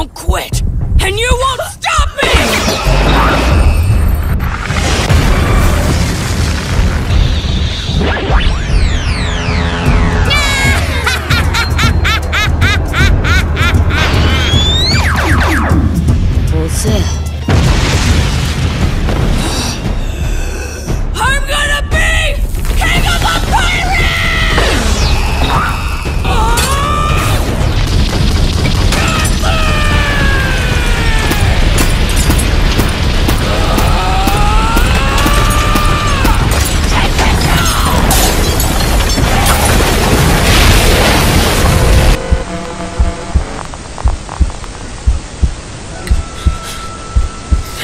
won't quit, and you won't stop me! What's it? I'm gonna be king of the pirates!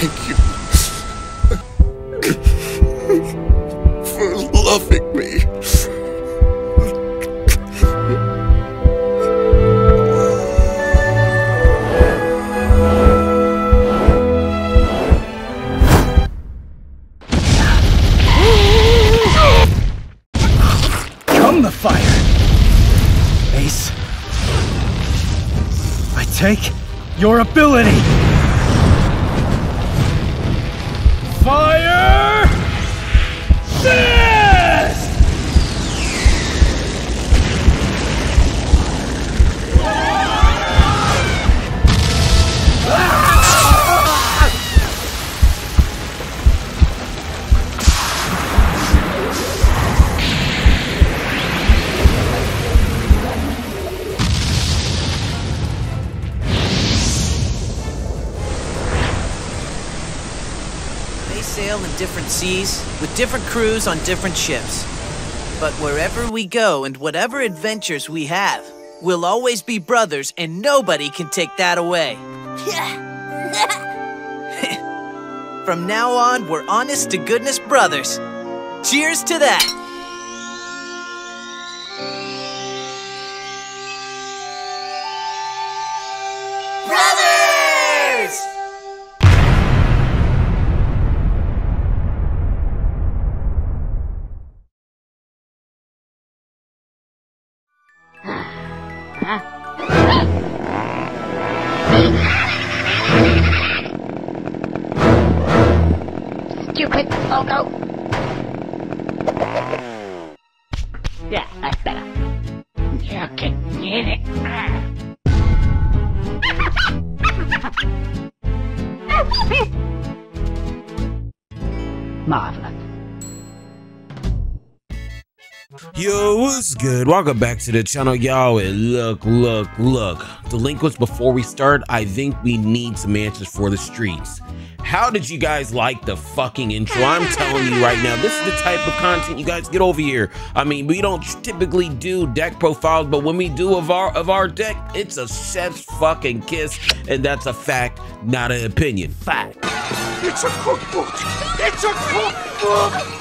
Thank you for loving me. Come the fire, Ace. I take your ability. Fire! Fist! Sail in different seas, with different crews on different ships. But wherever we go and whatever adventures we have, we'll always be brothers and nobody can take that away. From now on, we're honest to goodness brothers. Cheers to that! Brothers! Stupid flacko. Yeah, that's better. You can get it. Marvelous. Yo, what's good? Welcome back to the channel, y'all. And look. Delinquents, before we start, I think we need some answers for the streets. How did you guys like the fucking intro? I'm telling you right now, this is the type of content you guys get over here. I mean, we don't typically do deck profiles, but when we do of our deck, it's a chef's fucking kiss, and that's a fact, not an opinion. Fact. It's a cookbook. It's a cookbook.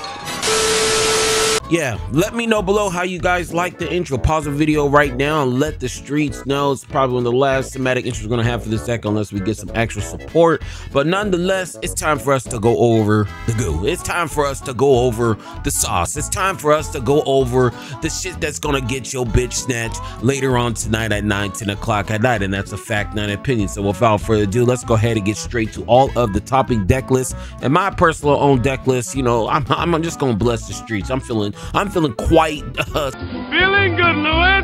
Yeah, let me know below how you guys like the intro. Pause the video right now and let the streets know. It's probably one of the last thematic intros we're gonna have for this deck unless we get some extra support. But nonetheless, it's time for us to go over the goo. It's time for us to go over the sauce. It's time for us to go over the shit that's gonna get your bitch snatched later on tonight at 9-10 o'clock at night. And that's a fact, not an opinion. So without further ado, let's go ahead and get straight to all of the topping deck lists. And my personal own deck list, you know, I'm just gonna bless the streets. I'm feeling quite Feeling good, Louis.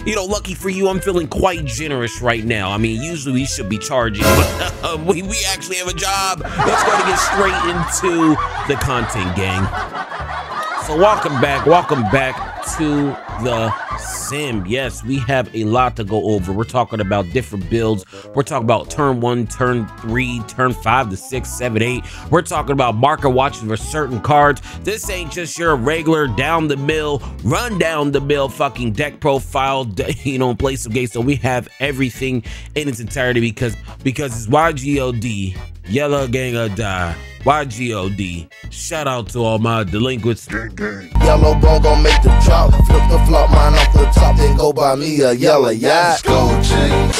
you know, lucky for you, I'm feeling quite generous right now. I mean, usually we should be charging, but we actually have a job. Let's go to get straight into the content, gang. So welcome back to the sim. Yes, we have a lot to go over. We're talking about different builds. We're talking about turn 1, turn 3, turn 5 to 6, 7, 8. We're talking about marker watches for certain cards. This ain't just your regular down the mill, run down the mill fucking deck profile, you know, play some games. So we have everything in its entirety because it's YGOD. Yellow gang or die. YGOD. Shout out to all my delinquents. Yellow bone gon' make the drop. Flip the flop mine off the top, then go buy me a yellow yacht. Gold chain.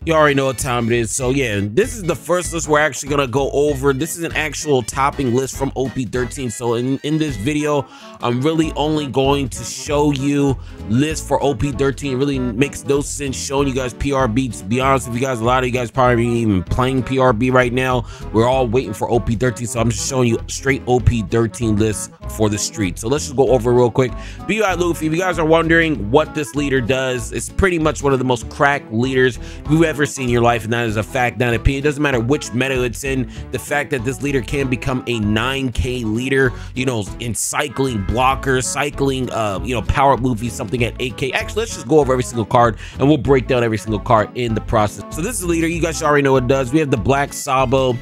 You already know what time it is. So yeah, this is the first list we're actually gonna go over. This is an actual topping list from OP13. So in this video, I'm really only going to show you lists for OP13. It really makes no sense showing you guys PRB. To be honest with you guys, a lot of you guys probably ain't even playing PRB right now. We're all waiting for OP13. So I'm just showing you straight OP13 lists for the street. So let's just go over real quick. ʤuu:luffy, if you guys are wondering what this leader does, it's pretty much one of the most cracked leaders you've ever seen in your life, and that is a fact, not an opinion. It doesn't matter which meta it's in. The fact that this leader can become a 9K leader, you know, in cycling blockers, cycling you know, power up Luffy, something at 8K. Actually, let's just go over every single card and we'll break down every single card in the process. So this is the leader. You guys already know what it does. We have the black Sabo.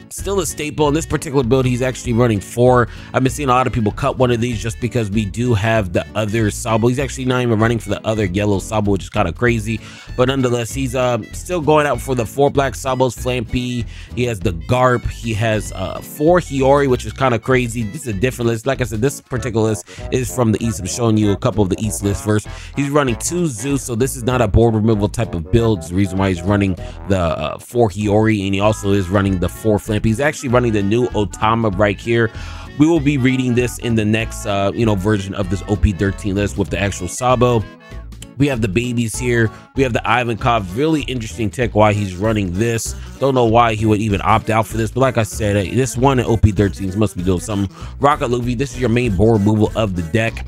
Still a staple in this particular build. He's actually running 4. I've been seeing a lot of people cut one of these just because we do have the other Sabo. He's actually not even running for the other yellow Sabo, which is kind of crazy, but nonetheless, he's still going out for the 4 black Sabos. Flampy, he has the Garp, he has 4 Hiyori, which is kind of crazy. This is a different list. Like I said, this particular list is from the East. I'm showing you a couple of the East lists first. He's running 2 Zeus, so this is not a board removal type of build. It's the reason why he's running the 4 Hiyori, and he also is running the 4 Flampy. He's actually running the new Otama right here. We will be reading this in the next you know, version of this OP13 list with the actual Sabo. We have the babies here. We have the Ivankov. Really interesting tech why he's running this. Don't know why he would even opt out for this, but like I said, this one in OP13s must be doing something. Rocket Luffy, this is your main board removal of the deck.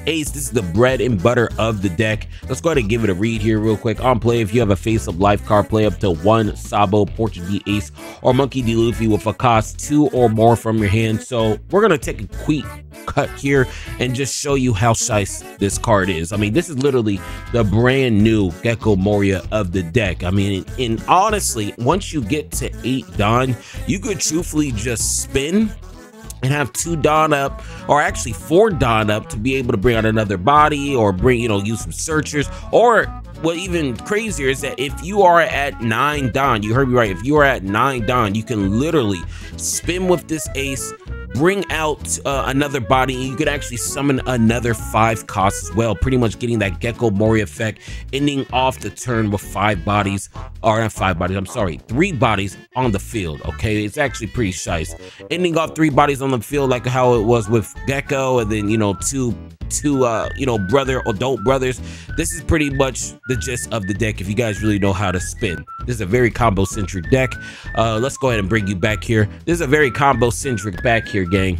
Ace, this is the bread and butter of the deck. Let's go ahead and give it a read here real quick. On play, if you have a face-up life card, play up to 1 Sabo, Portrait D Ace, or Monkey D Luffy with a cost 2 or more from your hand. So we're gonna take a quick cut here and just show you how shice this card is. I mean, this is literally the brand new Gecko Moria of the deck. I mean, and honestly, once you get to 8 Dawn, you could truthfully just spin and have 2 Dawn up, or actually 4 Dawn up, to be able to bring out another body, or bring, you know, use some searchers. Or what even crazier is that if you are at 9 Dawn, you heard me right, if you are at 9 Dawn, you can literally spin with this Ace, bring out another body, and you could actually summon another 5 costs as well, pretty much getting that Gecko Moria effect, ending off the turn with 5 bodies, or not 5 bodies, I'm sorry, 3 bodies on the field. Okay, it's actually pretty shice, ending off 3 bodies on the field, like how it was with Gecko, and then, you know, two you know, adult brothers. This is pretty much the gist of the deck if you guys really know how to spin. This is a very combo centric deck. Let's go ahead and bring you back here. This is a very combo centric back here, gang.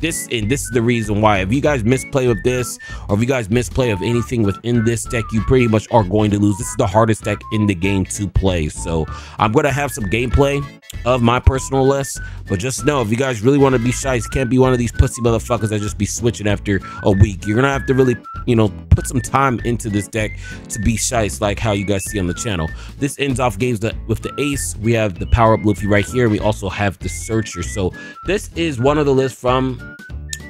This is the reason why. If you guys misplay with this, or if you guys misplay of anything within this deck, you pretty much are going to lose. This is the hardest deck in the game to play. So I'm going to have some gameplay of my personal list, but just know, if you guys really want to be shy, you can't be one of these pussy motherfuckers that just be switching after a week. You're gonna have to really, you know, put some time into this deck to be shy, like how you guys see on the channel. This ends off games with the Ace. We have the power up Luffy right here. We also have the Searcher. So this is one of the lists from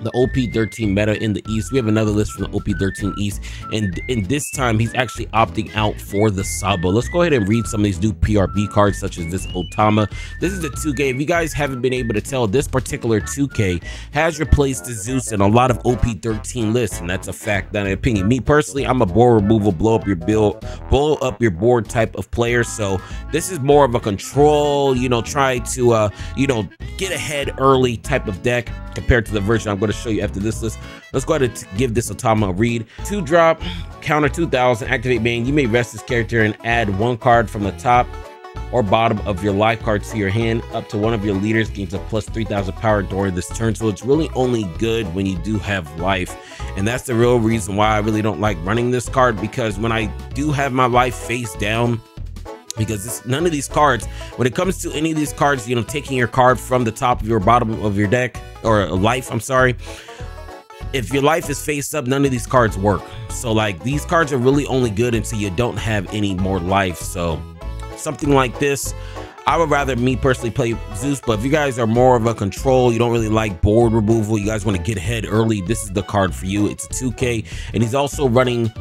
the OP13 meta in the East. We have another list from the OP13 East, and in this time he's actually opting out for the Sabo. Let's go ahead and read some of these new PRB cards, such as this Otama. This is the 2K. If you guys haven't been able to tell, this particular 2K has replaced the Zeus in a lot of OP13 lists, and that's a fact, not an opinion. Me personally, I'm a board removal, blow up your board type of player, so this is more of a control, you know, try to you know, get ahead early type of deck compared to the version I'm going to show you after this list. Let's go ahead and give this Otama a read. 2 drop, counter 2000, activate main. You may rest this character and add 1 card from the top or bottom of your life cards to your hand. Up to one of your leaders gains a plus 3000 power during this turn. So it's really only good when you do have life, and that's the real reason why I really don't like running this card, because when I do have my life face down, because none of these cards, when it comes to any of these cards, you know, taking your card from the top of your bottom of your deck, or life, I'm sorry, if your life is face up, none of these cards work. So like, these cards are really only good until you don't have any more life. So something like this, I would rather, me personally, play Zeus. But if you guys are more of a control, you don't really like board removal, you guys want to get ahead early, this is the card for you. It's a 2K, and he's also running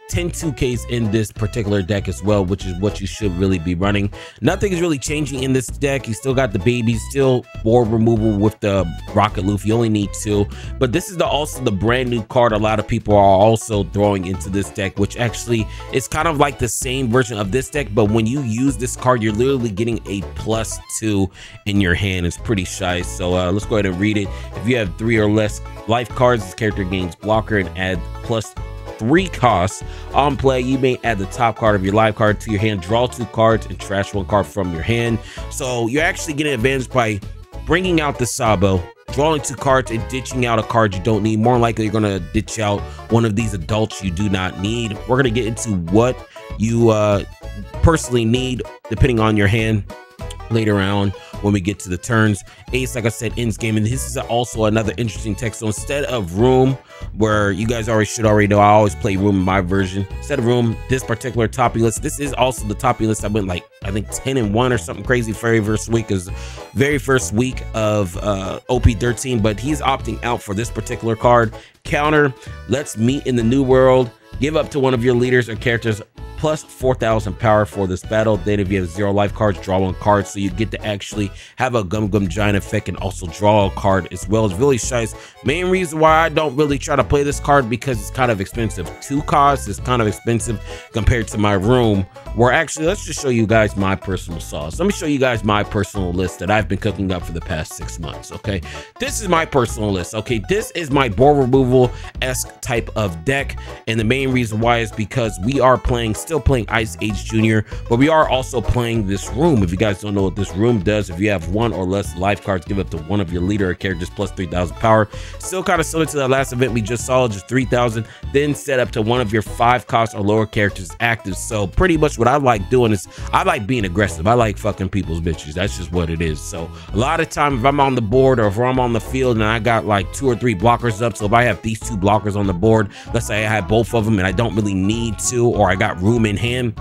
10 2Ks in this particular deck as well, which is what you should really be running. Nothing is really changing in this deck. You still got the babies, still board removal with the Rocket Luffy. You only need 2, but this is also the brand new card a lot of people are also throwing into this deck, which actually is kind of like the same version of this deck, but when you use this card, you're literally getting a +2 in your hand. It's pretty shy. So let's go ahead and read it. If you have 3 or less life cards, this character gains blocker and add +3 costs. On play, you may add the top card of your live card to your hand, draw 2 cards, and trash 1 card from your hand. So you're actually getting advantage by bringing out the Sabo, drawing 2 cards, and ditching out a card you don't need. More likely, you're going to ditch out one of these adults you do not need. We're going to get into what you personally need depending on your hand later on when we get to the turns. Ace, like I said, ends game, and this is also another interesting tech. So instead of room, where you guys should already know, I always play room in my version. Instead of room, this particular toppy list, this is also the toppy list. I went like, I think 10-1 or something crazy very first week of OP13, but he's opting out for this particular card. Counter, let's meet in the new world. Give up to one of your leaders or characters plus 4,000 power for this battle. Then if you have 0 life cards, draw 1 card, so you get to actually have a Gum Gum Giant effect and also draw a card as well. It's really nice. Main reason why I don't really try to play this card, because it's kind of expensive. 2 costs is kind of expensive compared to my room, where actually, let's just show you guys my personal sauce. Let me show you guys my personal list that I've been cooking up for the past 6 months. Okay, this is my personal list. Okay, this is my board removal-esque type of deck, and the main reason why is because we are still playing Ice Age Junior, but we are also playing this room. If you guys don't know what this room does, if you have 1 or less life cards, give up to one of your leader or characters plus 3,000 power. Still kind of similar to the last event we just saw, just 3,000. Then set up to one of your 5 cost or lower characters active. So pretty much what I like doing is I like being aggressive. I like fucking people's bitches. That's just what it is. So a lot of time if I'm on the board or if I'm on the field and I got like 2 or 3 blockers up, so if I have these 2 blockers on the board, let's say I have both of them and I don't really need to, or I got room in hand,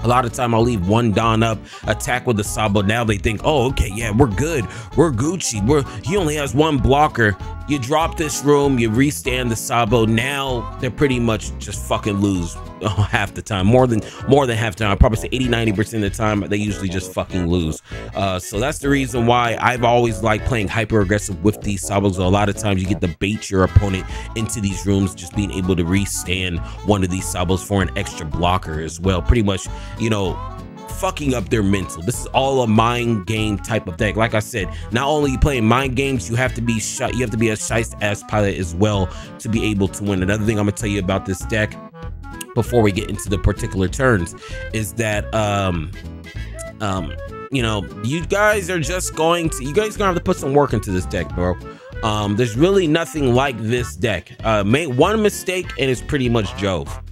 a lot of time I'll leave 1 Don up, attack with the Sabo. Now they think, oh, okay, yeah, we're good, we're Gucci, he only has 1 blocker. You drop this room, you restand the Sabo. Now they're pretty much just fucking lose half the time, more than half the time. I probably say 80-90% of the time they usually just fucking lose. So that's the reason why I've always liked playing hyper aggressive with these Sabos. A lot of times you get to bait your opponent into these rooms, just being able to restand one of these Sabos for an extra blocker as well. Pretty much, you know, fucking up their mental. This is all a mind game type of deck. Like I said, not only you playing mind games, you have to be shot. You have to be a shiest ass pilot as well to be able to win. Another thing I'm gonna tell you about this deck before we get into the particular turns is that you know, you guys are gonna have to put some work into this deck, bro. There's really nothing like this deck. Make one mistake and it's pretty much Jove.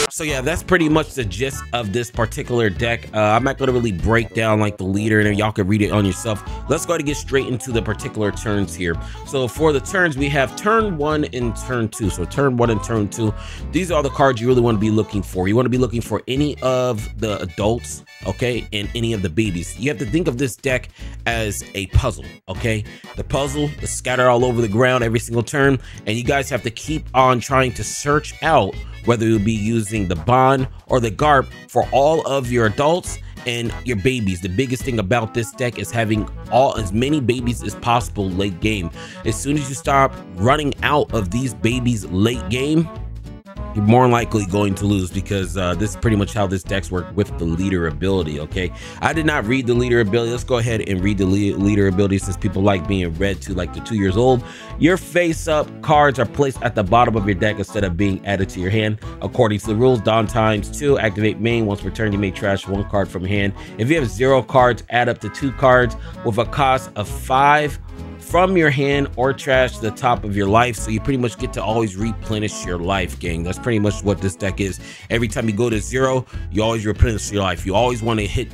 So yeah, that's pretty much the gist of this particular deck. I'm not going to really break down like the leader, and y'all can read it on yourself. Let's go ahead and get straight into the particular turns here. So for the turns, we have turn 1 and turn 2. So turn 1 and turn 2, these are the cards you really want to be looking for. You want to be looking for any of the adults, okay, and any of the babies. You have to think of this deck as a puzzle, okay? The puzzle is scattered all over the ground every single turn, and you guys have to keep on trying to search out whether you'll be using the bond or the garp for all of your adults and your babies. The biggest thing about this deck is having as many babies as possible late game. As soon as you stop running out of these babies late game, you're more likely going to lose, because this is pretty much how this deck's work with the leader ability. Okay, I did not read the leader ability. Let's go ahead and read the leader ability, since people like being read to like the 2 years old. Your face up cards are placed at the bottom of your deck instead of being added to your hand. According to the rules, Don times 2, activate main. Once per turn, you may trash 1 card from your hand. If you have 0 cards, add up to 2 cards with a cost of 5 from your hand or trash to the top of your life. So you pretty much get to always replenish your life, gang. That's pretty much what this deck is. Every time you go to 0, you always replenish your life. You always want to hit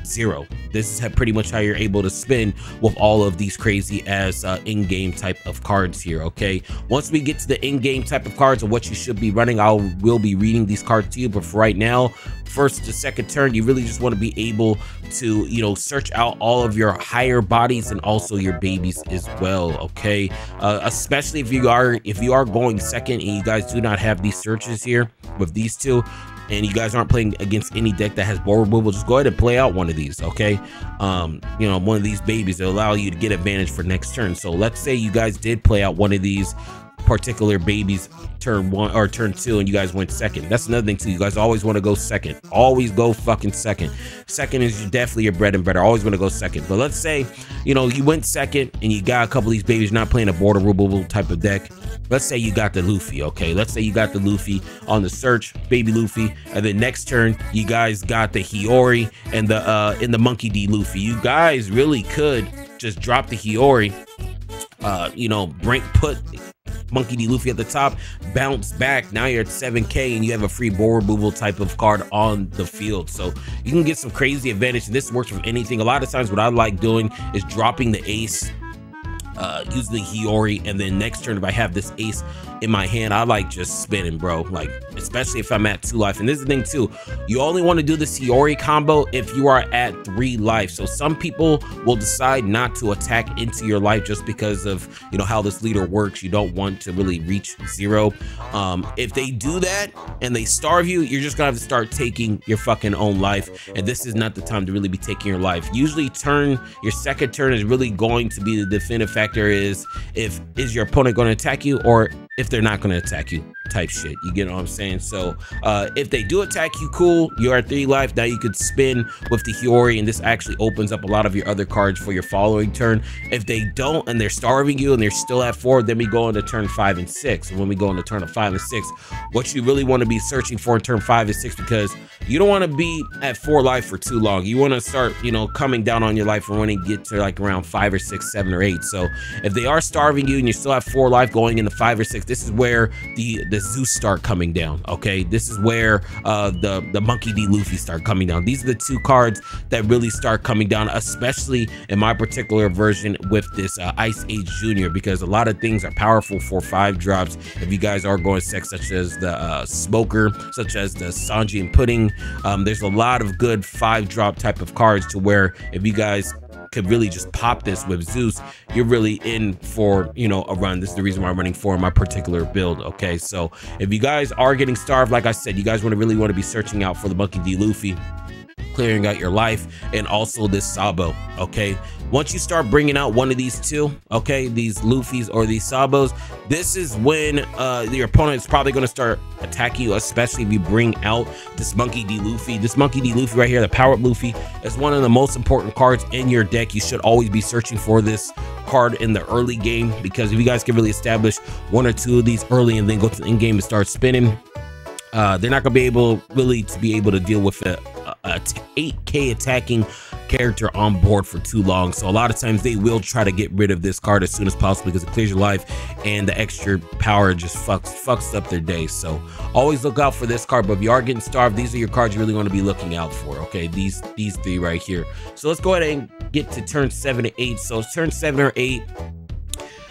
0. This is pretty much how you're able to spin with all of these crazy as in-game type of cards here. Okay, once we get to the in-game type of cards and what you should be running, I will be reading these cards to you. But for right now, first to second turn, you really just want to be able to, you know, search out all of your higher bodies and also your babies as well. Okay, especially if you are going second and you guys do not have these searches here with these two, and you guys aren't playing against any deck that has board removal, just go ahead and play out one of these. Okay, you know, one of these babies will allow you to get advantage for next turn. So let's say you guys did play out one of these particular babies turn 1 or turn 2 and you guys went second. That's another thing too. You guys always want to go second. Always go fucking second. Second is definitely your bread and butter. Always want to go second. But let's say, you know, you went second and you got a couple of these babies, not playing a border removal type of deck. Let's say you got the Luffy. Okay, let's say you got the Luffy on the search, baby Luffy, and then next turn you guys got the Hiyori and the in the Monkey D Luffy. You guys really could just drop the Hiyori, you know, put Monkey D Luffy at the top, bounce back. Now you're at 7K and you have a free board removal type of card on the field. So you can get some crazy advantage, and this works with anything. A lot of times what I like doing is dropping the ace, use the Hiyori, and then next turn if I have this ace in my hand, I like just spinning, bro. Like, especially if I'm at 2 life. And this is the thing too, you only want to do this Hiyori combo if you are at 3 life. So some people will decide not to attack into your life just because of, you know, how this leader works. You don't want to really reach 0. If they do that and they starve you, you're just gonna have to start taking your fucking own life, and this is not the time to really be taking your life. Usually your second turn is really going to be the definitive factor, is your opponent going to attack you or if they're not going to attack you type shit. You get what I'm saying? So if they do attack you, cool, you're at 3 life. Now you could spin with the Hiyori, and this actually opens up a lot of your other cards for your following turn. If they don't and they're starving you and they're still at 4, then we go into turn 5 and 6. And when we go into turn 5 and 6, what you really want to be searching for in turn 5 and 6, because you don't want to be at 4 life for too long. You want to start, you know, coming down on your life and when you get to like around 5 or 6, 7 or 8. So if they are starving you and you still have 4 life going into 5 or 6, this is where the Zeus start coming down. Okay, this is where the Monkey D Luffy start coming down. These are the 2 cards that really start coming down, especially in my particular version with this Ice Age Junior, because a lot of things are powerful for 5 drops if you guys are going sex, such as the Smoker, such as the Sanji and Pudding. There's a lot of good 5 drop type of cards to where if you guys could really just pop this with Zeus, you're really in for, you know, a run. This is the reason why I'm running 4 in my particular build. Okay, so if you guys are getting starved, like I said, you guys really want to be searching out for the Monkey D Luffy, clearing out your life, and also this Sabo. Okay, once you start bringing out one of these 2, okay, these Luffys or these Sabos, this is when your opponent is probably going to start attacking you, especially if you bring out this Monkey D Luffy. This Monkey D Luffy right here, the Power Up Luffy, is one of the most important cards in your deck. You should always be searching for this card in the early game, because if you guys can really establish 1 or 2 of these early and then go to the end game and start spinning, they're not going to be able to deal with a 8K attacking character on board for too long. So a lot of times they will try to get rid of this card as soon as possible because it clears your life, and the extra power just fucks up their day. So always look out for this card. But if you are getting starved, these are your cards you really want to be looking out for. Okay, these 3 right here. So let's go ahead and get to turn 7 and 8. So turn 7 or 8,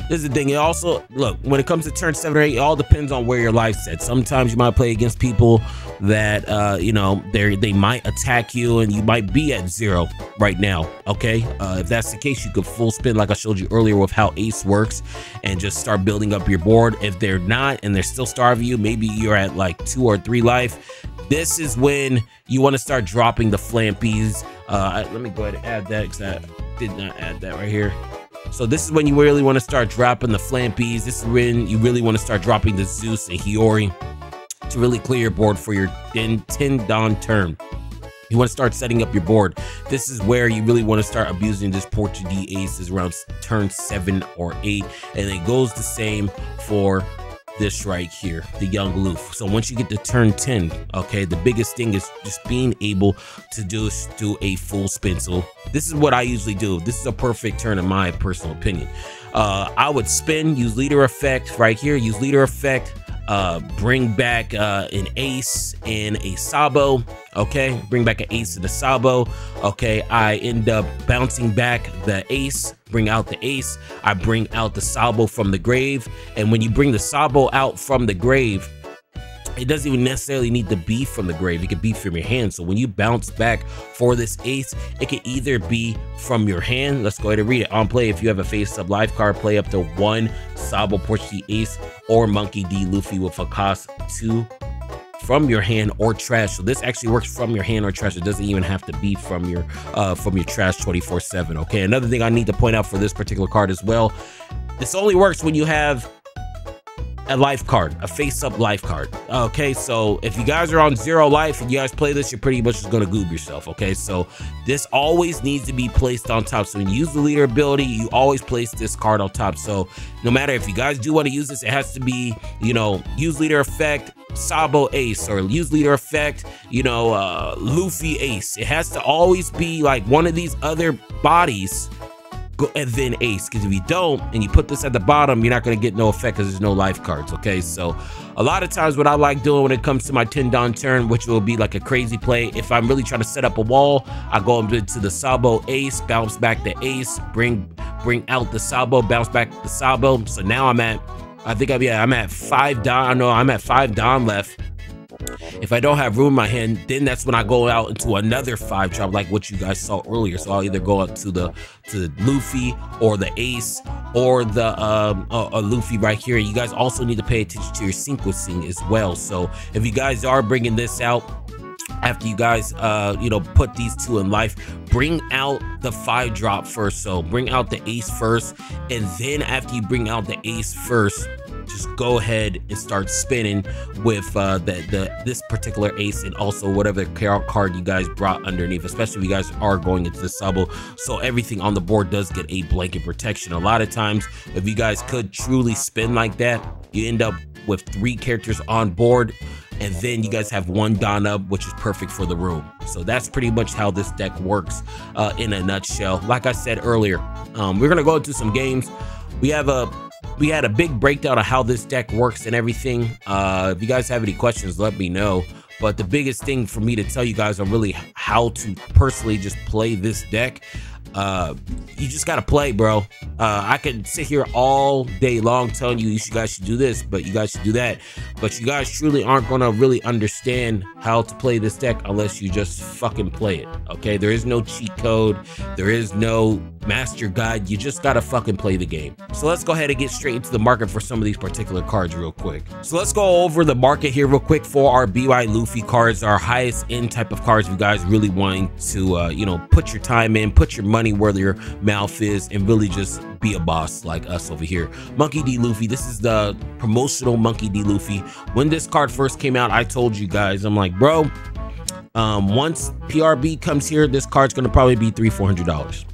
this is the thing. It also, look, when it comes to turn 7 or 8, it all depends on where your life's at. Sometimes you might play against people that you know, they might attack you and you might be at 0 right now. Okay, if that's the case, you could full spin like I showed you earlier with how ace works and just start building up your board. If they're not and they're still starving you, maybe you're at like 2 or 3 life, this is when you want to start dropping the Flampies. Let me go ahead and add that, because I did not add that right here. So this is when you really want to start dropping the Flampies. This is when you really want to start dropping the Zeus and Hiyori to really clear your board for your 10 Dawn turn. You want to start setting up your board. This is where you really want to start abusing this Portuguese aces around turn 7 or 8. And it goes the same for this right here, the young Luffy. So once you get to turn 10, okay, the biggest thing is just being able to do a full spin. So this is what I usually do. This is a perfect turn in my personal opinion. I would spin, use leader effect right here, use leader effect, bring back an ace and a sabo. Okay, bring back an ace and a sabo. Okay, I end up bouncing back the ace, bring out the ace. I bring out the sabo from the grave. And when you bring the sabo out from the grave, it doesn't even necessarily need to be from the grave. It could be from your hand. So when you bounce back for this ace, it could either be from your hand. Let's go ahead and read it. On play, if you have a face-up life card, play up to 1 Sabo Portuguese Ace or Monkey D Luffy with a cost 2 from your hand or trash. So this actually works from your hand or trash. It doesn't even have to be from your trash 24/7. Okay, another thing I need to point out for this particular card as well, this only works when you have a life card, a face-up life card. Okay, so if you guys are on 0 life and you guys play this, you're pretty much just gonna goob yourself. Okay, so this always needs to be placed on top. So when you use the leader ability, you always place this card on top. So no matter if you guys do want to use this, it has to be, you know, use leader effect Sabo ace, or use leader effect, you know, Luffy ace. It has to always be like one of these other bodies and then ace, because if you don't and you put this at the bottom, you're not going to get no effect because there's no life cards. Okay, so a lot of times what I like doing when it comes to my 10-don turn, which will be like a crazy play, if I'm really trying to set up a wall, I go into the Sabo ace, bounce back the ace, bring out the Sabo, bounce back the Sabo. So now I'm at, I think I'm at 5 don. No, I'm at 5 don left. If I don't have room in my hand, then that's when I go out into another 5 drop, like what you guys saw earlier. So I'll either go out to the Luffy or the ace or the Luffy right here. You guys also need to pay attention to your sequencing as well. So if you guys are bringing this out after you guys you know, put these 2 in life, bring out the 5 drop first. So bring out the ace first, and then after you bring out the ace first, just go ahead and start spinning with this particular ace, and also whatever card you guys brought underneath, especially if you guys are going into the Sabo, so everything on the board does get a blanket protection. A lot of times, if you guys could truly spin like that, you end up with 3 characters on board, and then you guys have 1 Don up, which is perfect for the room. So that's pretty much how this deck works in a nutshell. Like I said earlier, we're gonna go into some games. We had a big breakdown of how this deck works and everything. If you guys have any questions, let me know. But the biggest thing for me to tell you guys on really how to personally just play this deck, you just gotta play, bro. I can sit here all day long telling you guys should do this, but you guys should do that, but you guys truly aren't gonna really understand how to play this deck unless you just fucking play it. Okay, there is no cheat code, there is no master guide, you just gotta fucking play the game. So let's go ahead and get straight into the market for some of these particular cards real quick. So let's go over the market here real quick for our BY Luffy cards, our highest end type of cards. If you guys really wanting to you know, put your time in, put your money where your mouth is, and really just be a boss like us over here. Monkey D Luffy, this is the promotional Monkey D Luffy. When this card first came out, I told you guys, I'm like, bro, once PRB comes here, this card's gonna probably be $300–400.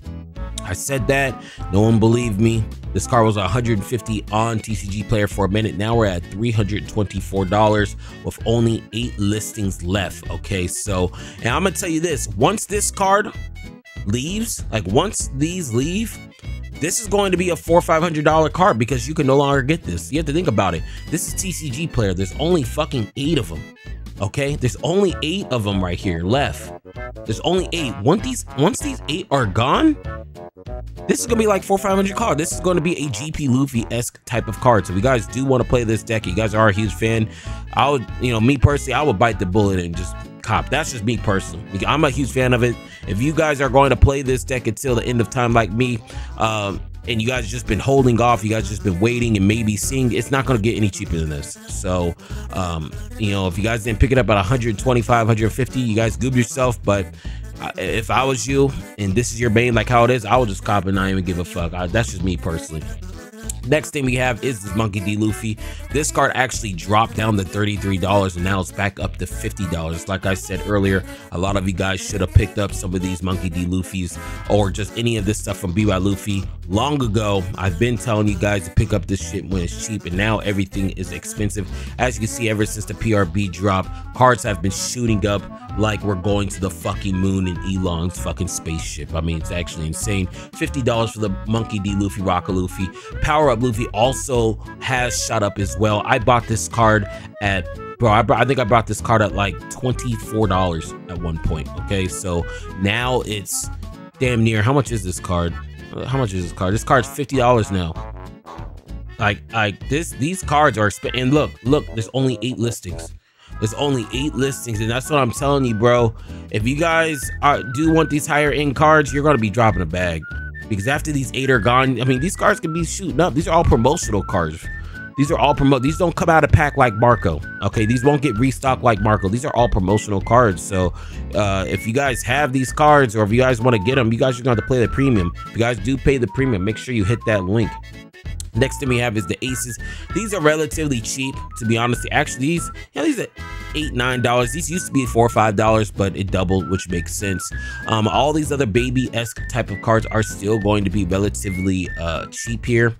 I said that, no one believed me. This card was 150 on TCG Player for a minute. Now we're at $324 with only 8 listings left. Okay, so, and I'm gonna tell you this, once this card leaves, like once these leave, this is going to be a $400 or $500 card, because you can no longer get this. You have to think about it. This is TCG Player. There's only fucking 8 of them. Okay, there's only 8 of them right here left. There's only 8. Once these 8 are gone, this is gonna be like $400 or $500 card. This is going to be a GP Luffy-esque type of card. So if you guys do want to play this deck, you guys are a huge fan, I would, you know, me personally, I would bite the bullet and just cop. That's just me personally. I'm a huge fan of it. If you guys are going to play this deck until the end of time like me, and you guys just been holding off, you guys just been waiting and maybe seeing, it's not going to get any cheaper than this. So you know, if you guys didn't pick it up at 125, 150, you guys goob yourself. But if I was you and this is your main, like how it is, I would just cop and not even give a fuck. That's just me personally. Next thing we have is this Monkey D. Luffy. This card actually dropped down to $33 and now it's back up to $50. Like I said earlier, a lot of you guys should have picked up some of these Monkey D. Luffys or just any of this stuff from BY Luffy long ago. I've been telling you guys to pick up this shit when it's cheap, and now everything is expensive. As you can see, ever since the PRB drop, cards have been shooting up like we're going to the fucking moon in Elon's fucking spaceship. I mean, it's actually insane. $50 for the Monkey D. Luffy, Rocket Luffy. Power Up Luffy also has shot up as well. I bought this card at, bro, I think I bought this card at like $24 at one point. Okay, so now it's damn near, how much is this card? How much is this card? This card's $50 now. Like these cards are, and look, there's only 8 listings. There's only 8 listings, and that's what I'm telling you, bro. If you guys do want these higher end cards, you're gonna be dropping a bag, because after these 8 are gone, I mean, these cards can be shooting up. These are all promotional cards. These are all these don't come out of pack like Marco. Okay, these won't get restocked like Marco. These are all promotional cards. So if you guys have these cards, or if you guys want to get them, you guys are going to have to play the premium. If you guys do pay the premium, make sure you hit that link. Next thing we have is the aces. These are relatively cheap, to be honest. Actually, these are $8, $9. These used to be $4 or $5, but it doubled, which makes sense. All these other baby-esque type of cards are still going to be relatively cheap here.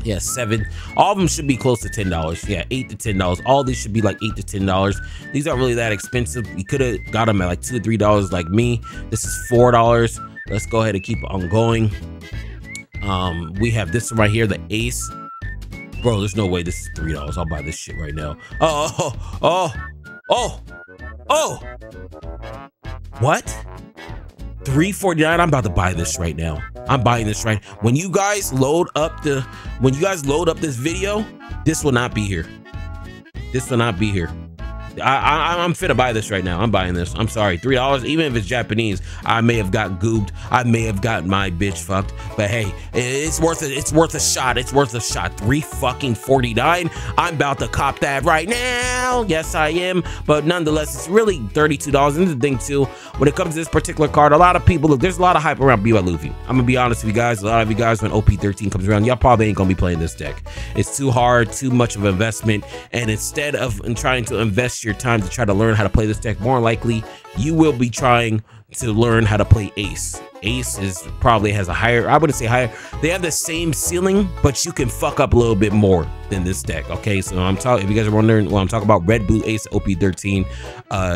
Yeah, 7. All of them should be close to $10. Yeah, $8 to $10. All these should be like $8 to $10. These aren't really that expensive. You could have got them at like $2 or $3 like me. This is $4. Let's go ahead and keep on going. We have this one right here, the ace. Bro, there's no way this is $3. I'll buy this shit right now. Oh. What? $3.49. I'm about to buy this right now. I'm buying this right. When you guys load up this video, this will not be here. This will not be here. I'm finna buy this right now. I'm buying this. I'm sorry, $3, even if it's Japanese, I may have got goobed. I may have got my bitch fucked, but hey, it's worth it. It's worth a shot. It's worth a shot. $3.49. I'm about to cop that right now. Yes, I am. But nonetheless, it's really $32. And the thing too, when it comes to this particular card, a lot of people, look, there's a lot of hype around BY Luffy. I'm gonna be honest with you guys. A lot of you guys, when OP13 comes around, y'all probably ain't gonna be playing this deck. It's too hard, too much of an investment, and instead of trying to invest your time to try to learn how to play this deck, more likely you will be trying to learn how to play ace. Ace is probably has a higher, I wouldn't say higher, they have the same ceiling, but you can fuck up a little bit more than this deck. Okay, so I'm talking, if you guys are wondering, well, I'm talking about red, blue, ace, OP13.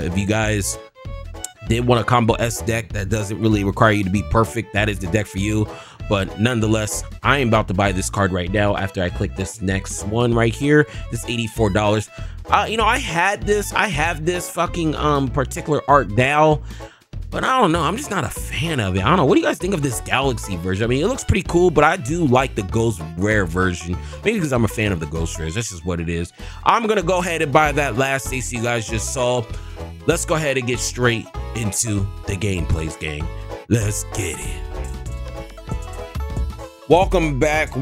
If you guys did want a combo S deck that doesn't really require you to be perfect, that is the deck for you. But nonetheless, I am about to buy this card right now after I click this next one right here. This $84. You know, I have this fucking particular art now, but I don't know, I'm just not a fan of it. I don't know, what do you guys think of this Galaxy version? I mean, it looks pretty cool, but I do like the Ghost Rare version, maybe because I'm a fan of the Ghost Rares. That's just what it is. I'm gonna go ahead and buy that last ace you guys just saw. Let's go ahead and get straight into the gameplays, gang. Let's get it. Welcome back,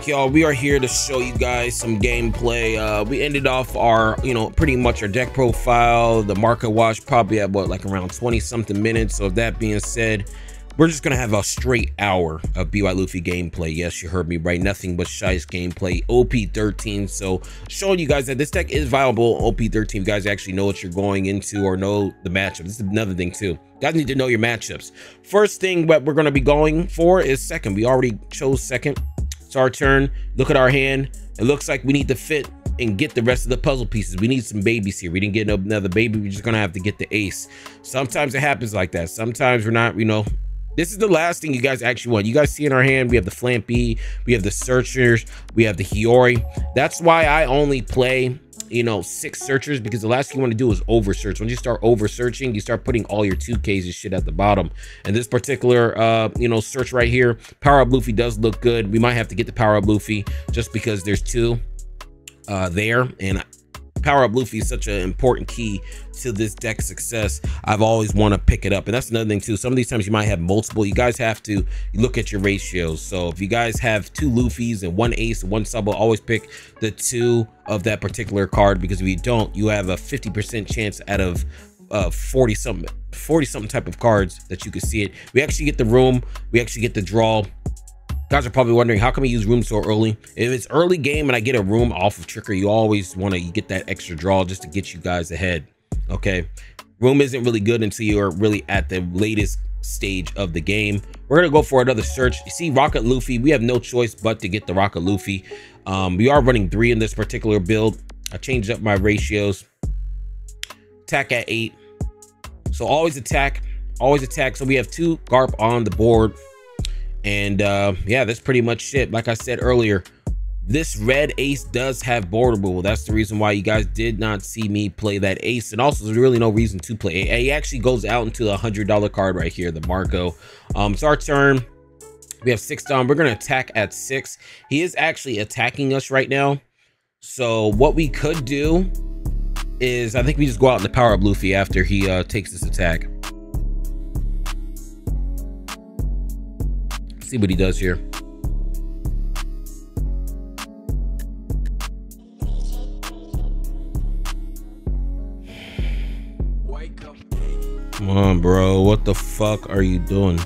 y'all. We are here to show you guys some gameplay. We ended off our, pretty much our deck profile, the market watch, probably at what, like around 20 something minutes. So with that being said, we're just gonna have a straight hour of BY Luffy gameplay. Yes, you heard me right, nothing but shice gameplay. OP13. So showing you guys that this deck is viable. OP13, you guys actually know what you're going into or know the matchup. This is another thing too. You guys need to know your matchups. First thing what we're gonna be going for is second. We already chose second. It's our turn. Look at our hand. It looks like we need to fit and get the rest of the puzzle pieces. We need some babies here. We didn't get another baby. We're just gonna have to get the ace. Sometimes it happens like that. Sometimes we're not, This is the last thing you guys actually want. You guys see in our hand, we have the Flampy, we have the Searchers, we have the Hiyori. That's why I only play, 6 Searchers, because the last thing you want to do is over search. When you start over searching, you start putting all your 2Ks and shit at the bottom. And this particular, search right here, Power Up Luffy does look good. We might have to get the Power Up Luffy just because there's 2 there. And Power Up Luffy is such an important key to this deck success. I've always want to pick it up, and that's another thing too. Some of these times you might have multiple. You guys have to look at your ratios. So if you guys have 2 Luffys and 1 ace and 1 sub, always pick the 2 of that particular card, because if you don't, you have a 50% chance out of 40 something type of cards that you could see it. We actually get the room, we actually get the draw. Guys are probably wondering, how come we use room so early? If it's early game and I get a room off of trickery, you always want to get that extra draw just to get you guys ahead. Okay, room isn't really good until you're really at the latest stage of the game. We're gonna go for another search. You see Rocket Luffy, we have no choice but to get the Rocket Luffy. We are running 3 in this particular build. I changed up my ratios. Attack at 8, so always attack, always attack. So we have 2 Garp on the board. And yeah, that's pretty much it. Like I said earlier, this red ace does have board removal. That's the reason why you guys did not see me play that ace. And also, there's really no reason to play it. He actually goes out into the $100 card right here, the Marco. It's our turn. We have 6 down. We're gonna attack at 6. He is actually attacking us right now. So what we could do is, I think we just go out and the power up Luffy after he takes this attack. See what he does here. Wake up. Come on, bro. What the fuck are you doing?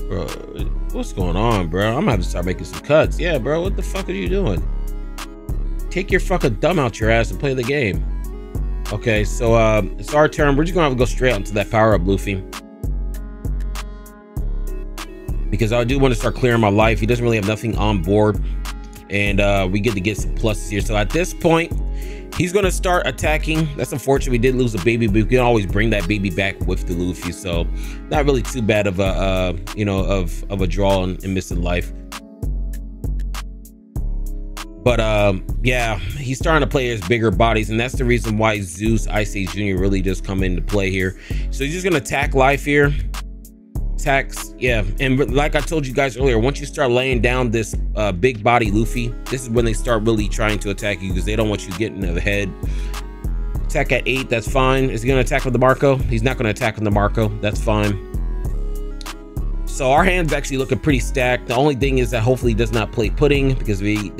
Bro, what's going on, bro? I'm gonna have to start making some cuts. Yeah, bro. What the fuck are you doing? Take your fucking thumb out your ass and play the game. Okay, so it's our turn. We're just gonna have to go straight out into that power up Luffy, because I do want to start clearing my life. He doesn't really have nothing on board, and we get to get some pluses here. So at this point, he's gonna start attacking. That's unfortunate. We did lose a baby, but we can always bring that baby back with the Luffy. So not really too bad of a you know, of a draw and missing life. But yeah, he's starting to play his bigger bodies, and that's the reason why Zeus Ice Age Jr. really does come into play here. So he's just gonna attack life here. Attacks, yeah. And like I told you guys earlier, once you start laying down this big body Luffy, this is when they start really trying to attack you, because they don't want you getting in the head. Attack at 8, that's fine. Is he gonna attack with the Marco? He's not gonna attack with the Marco, that's fine. So our hand's actually looking pretty stacked. The only thing is that hopefully he does not play pudding, because we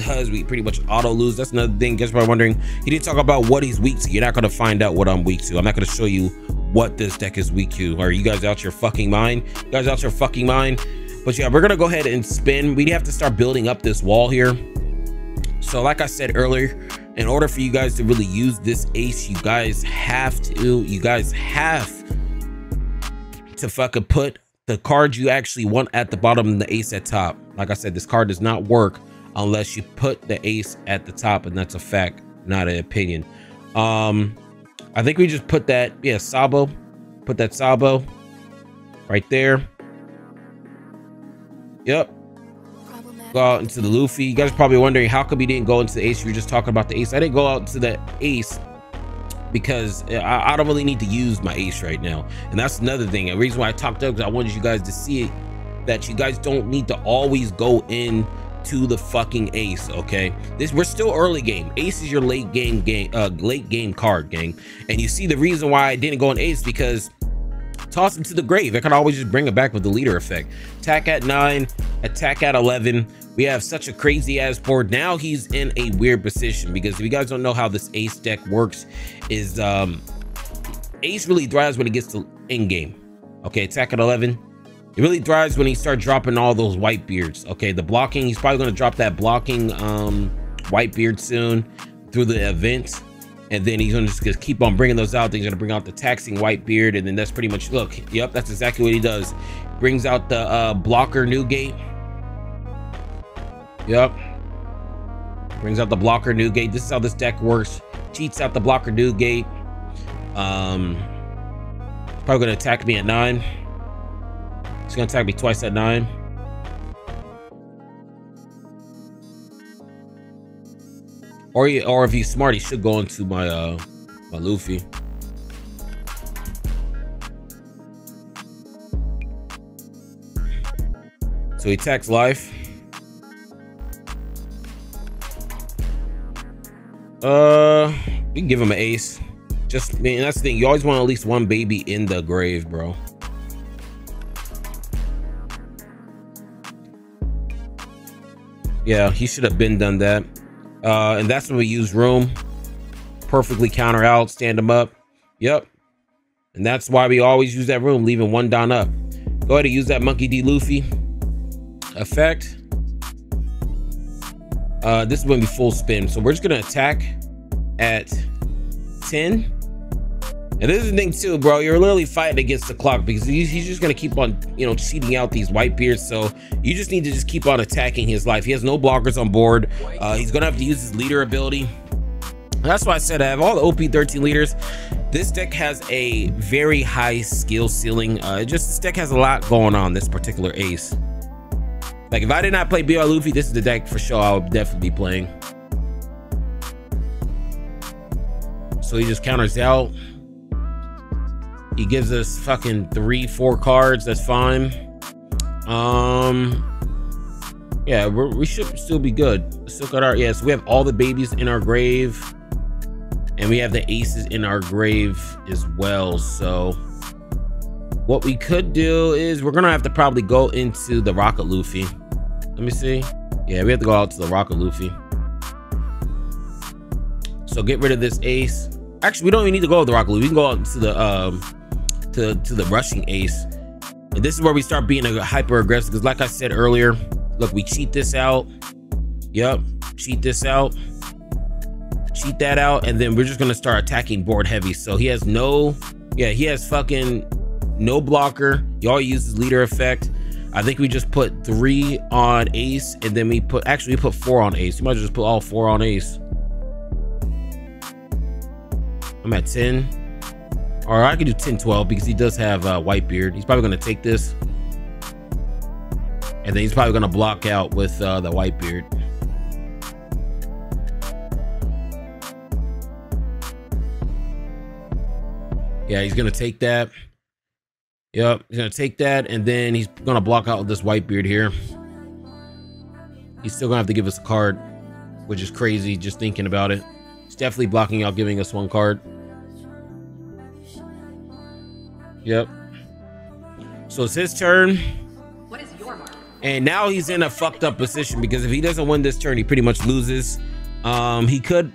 pretty much auto lose. That's another thing. Guess what I'm wondering? He didn't talk about what he's weak to. You're not going to find out what I'm weak to. I'm not going to show you what this deck is weak to. Are you guys out your fucking mind? You guys out your fucking mind? But yeah, we're going to go ahead and spin. We have to start building up this wall here. So like I said earlier, in order for you guys to really use this ace, you guys have to fucking put the card you actually want at the bottom and the ace at top. Like I said, this card does not work unless you put the ace at the top, and that's a fact, not an opinion. I think we just put that, yeah, Sabo. Put that Sabo right there. Yep. Go out into the Luffy. You guys are probably wondering, how come you didn't go into the ace? You were just talking about the ace. I didn't go out into the ace because I don't really need to use my ace right now. And that's another thing. The reason why I talked up, because I wanted you guys to see it, that you guys don't need to always go in to the fucking ace. Okay, we're still early game. Ace is your late game card, gang. And you see the reason why I didn't go in ace, because toss him to the grave. I can always just bring it back with the leader effect. Attack at 9, attack at 11. We have such a crazy ass board. Now he's in a weird position, because if you guys don't know how this ace deck works, is ace really thrives when he gets to end game. Okay, attack at 11. It really thrives when he starts dropping all those white beards. Okay, the blocking, he's probably going to drop that blocking white beard soon through the event. And then he's gonna just keep on bringing those out. Then he's gonna bring out the taxing white beard, and then that's pretty much, look, yep, that's exactly what he does. Brings out the blocker Newgate. Yep, brings out the blocker Newgate. This is how this deck works. Cheats out the blocker Newgate. Probably gonna attack me at 9. He's gonna attack me twice at 9. Or if he's smart, he should go into my my Luffy. So he attacks life. We can give him an ace. Just, man, that's the thing. You always want at least one baby in the grave, bro. Yeah, he should have been done that. And that's when we use room. Perfectly counter out, stand him up. Yep. And that's why we always use that room, leaving 1 down up. Go ahead and use that Monkey D. Luffy effect. This is when we full spin. So we're just gonna attack at 10. And this is the thing too, bro. You're literally fighting against the clock because he's just gonna keep on, you know, cheating out these Whitebeards. So you just need to just keep on attacking his life. He has no blockers on board. He's gonna have to use his leader ability. That's why I said I have all the OP13 leaders. This deck has a very high skill ceiling. This deck has a lot going on, this particular ace. Like if I did not play BR Luffy, this is the deck for sure I would definitely be playing. So he just counters out. He gives us fucking 3-4 cards. That's fine. Yeah, we should still be good. Still got our, yes, we have all the babies in our grave. And we have the aces in our grave as well. So what we could do is we're gonna have to probably go into the Rocket Luffy. Let me see. Yeah, we have to go out to the Rocket Luffy. So get rid of this ace. Actually, we don't even need to go to the Rocket Luffy. We can go out to the to the rushing ace. And this is where we start being hyper aggressive. Because like I said earlier, look, we cheat this out. Yep, cheat this out. Cheat that out, and then we're just gonna start attacking board heavy. So he has no, yeah, he has fucking no blocker. He all uses leader effect. I think we just put 3 on ace, and then we put, actually we put 4 on ace. You might just put all 4 on ace. I'm at 10. Or I could do 10-12 because he does have Whitebeard. He's probably gonna take this, and then he's probably gonna block out with the Whitebeard. Yeah, he's gonna take that. Yep, he's gonna take that, and then he's gonna block out with this Whitebeard here. He's still gonna have to give us a card, which is crazy just thinking about it. He's definitely blocking out giving us 1 card. Yep. So it's his turn. What is your mark? And now he's in a fucked up position because if he doesn't win this turn, he pretty much loses. He could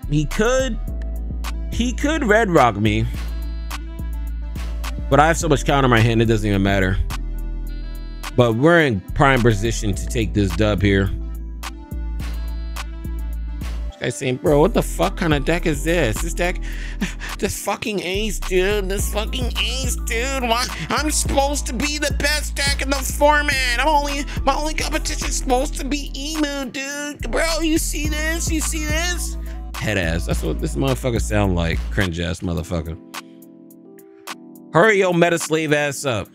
red rock me. But I have so much count in my hand, it doesn't even matter. But we're in prime position to take this dub here. This guy's saying, bro, what the fuck kind of deck is this? This deck, this fucking ace, dude. This fucking ace, dude. Why? I'm supposed to be the best deck in the format. My only competition is supposed to be Emu, dude. Bro, you see this? You see this? Head ass. That's what this motherfucker sound like. Cringe ass motherfucker. Hurry your meta slave ass up.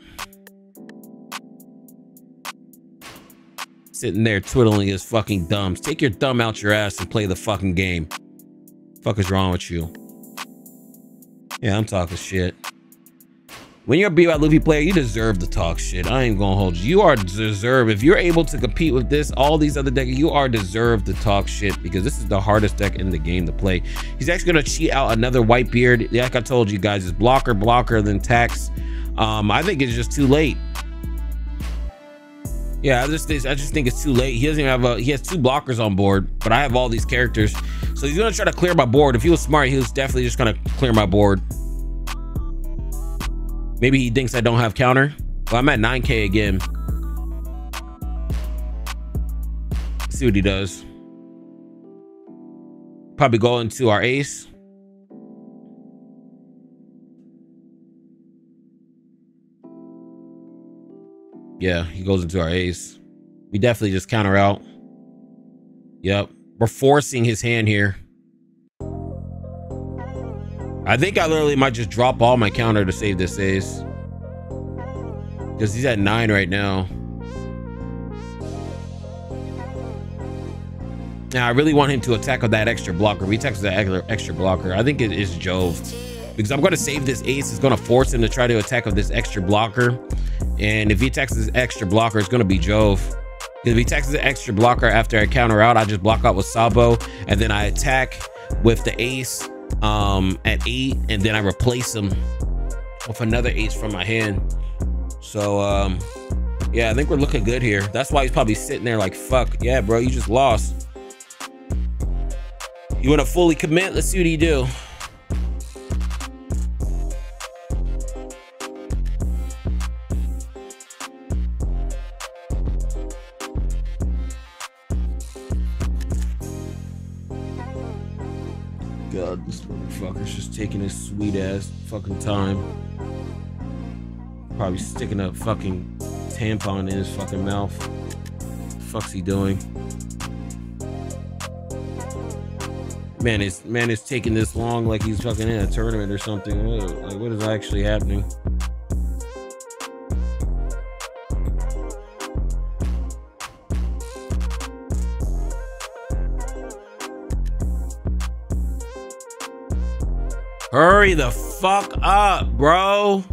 Sitting there twiddling his fucking thumbs. Take your thumb out your ass and play the fucking game. Fuck is wrong with you? Yeah, I'm talking shit. When you're a BY Luffy player, you deserve to talk shit. I ain't gonna hold you. You are deserved. If you're able to compete with this, all these other decks, you are deserved to talk shit because this is the hardest deck in the game to play. He's actually gonna cheat out another Whitebeard. Like I told you guys, it's blocker, then tax. I think it's just too late. Yeah, I just think it's too late. He doesn't even have he has 2 blockers on board, but I have all these characters. So he's gonna try to clear my board. If he was smart, he was definitely just gonna clear my board. Maybe he thinks I don't have counter. Well, I'm at 9K again. Let's see what he does. Probably go into our ace. Yeah, he goes into our ace. We definitely just counter out. Yep. We're forcing his hand here. I think I literally might just drop all my counter to save this ace. Because he's at 9 right now. Now, I really want him to attack with that extra blocker. If he attacks with that extra blocker, I think it is Jove. Because I'm going to save this ace. It's going to force him to try to attack with this extra blocker. And if he attacks this extra blocker, it's going to be Jove. Because if he attacks this extra blocker after I counter out, I just block out with Sabo. And then I attack with the ace at 8, and then I replace him with another ace from my hand. So yeah, I think we're looking good here. That's why he's probably sitting there like, fuck yeah, bro, you just lost. You want to fully commit? Let's see what he do. god, this motherfucker's just taking his sweet ass fucking time. Probably sticking a fucking tampon in his fucking mouth. What the fuck's he doing? Man is taking this long like he's fucking in a tournament or something. Like, what is actually happening? Hurry the fuck up, bro.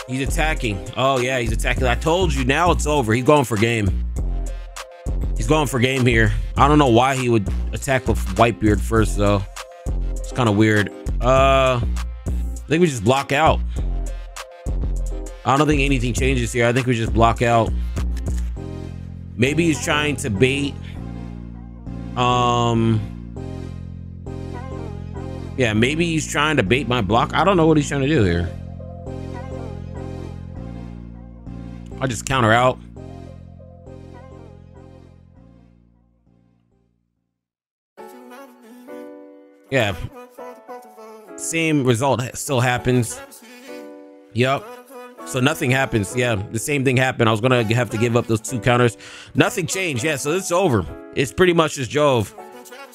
He's attacking. Oh yeah, he's attacking. I told you, now it's over. He's going for game. He's going for game here. I don't know why he would attack with Whitebeard first though. It's kind of weird. I think we just block out. I don't think anything changes here. I think we just block out. Maybe he's trying to bait. Yeah, maybe he's trying to bait my block. I don't know what he's trying to do here. I'll just counter out. Yeah. Same result still happens. Yep. So nothing happens. Yeah, the same thing happened. I was gonna have to give up those 2 counters. Nothing changed. Yeah, so it's over. It's pretty much just Jove.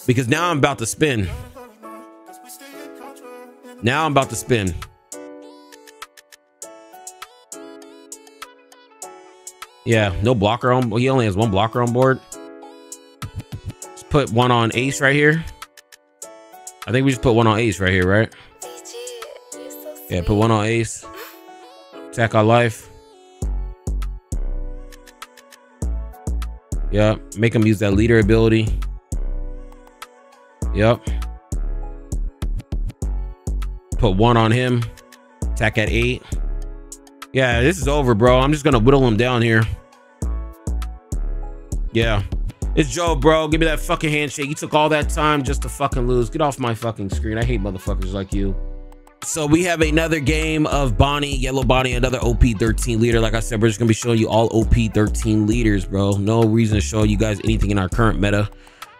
Because now I'm about to spin. Now I'm about to spin. Yeah, no blocker on. He only has 1 blocker on board. Let's put 1 on ace right here. I think we just put 1 on ace right here, right? Yeah, put 1 on ace. Attack our life. Yep, make him use that leader ability. Yep. Put 1 on him. Attack at 8. Yeah, this is over, bro. I'm just gonna whittle him down here. Yeah. It's Joe, bro. Give me that fucking handshake. You took all that time just to fucking lose. Get off my fucking screen. I hate motherfuckers like you. So we have another game of Bonnie, Yellow Bonnie, another OP13 leader. Like I said, we're just gonna be showing you all OP13 leaders, bro. No reason to show you guys anything in our current meta.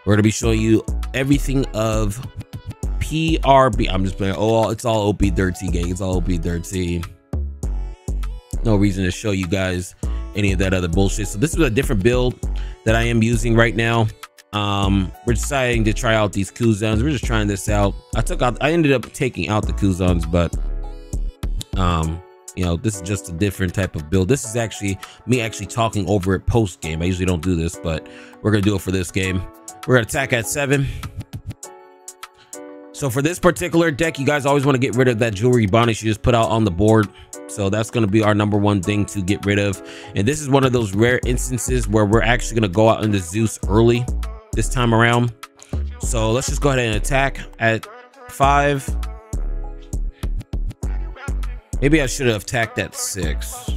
We're gonna be showing you everything of PRB. I'm just playing. Oh, it's all OP13, gang. It's all OP13. No reason to show you guys any of that other bullshit. So this is a different build that I am using right now. We're deciding to try out these Kuzans. We're just trying this out. I ended up taking out the Kuzans, but you know, this is just a different type of build. This is actually me actually talking over it post game. I usually don't do this, but we're gonna do it for this game. We're gonna attack at 7. So for this particular deck, you guys always want to get rid of that jewelry Bonnie she just put out on the board. So that's going to be our #1 thing to get rid of. And this is one of those rare instances where we're actually going to go out into Zeus early this time around. So let's just go ahead and attack at 5. Maybe I should have attacked at 6.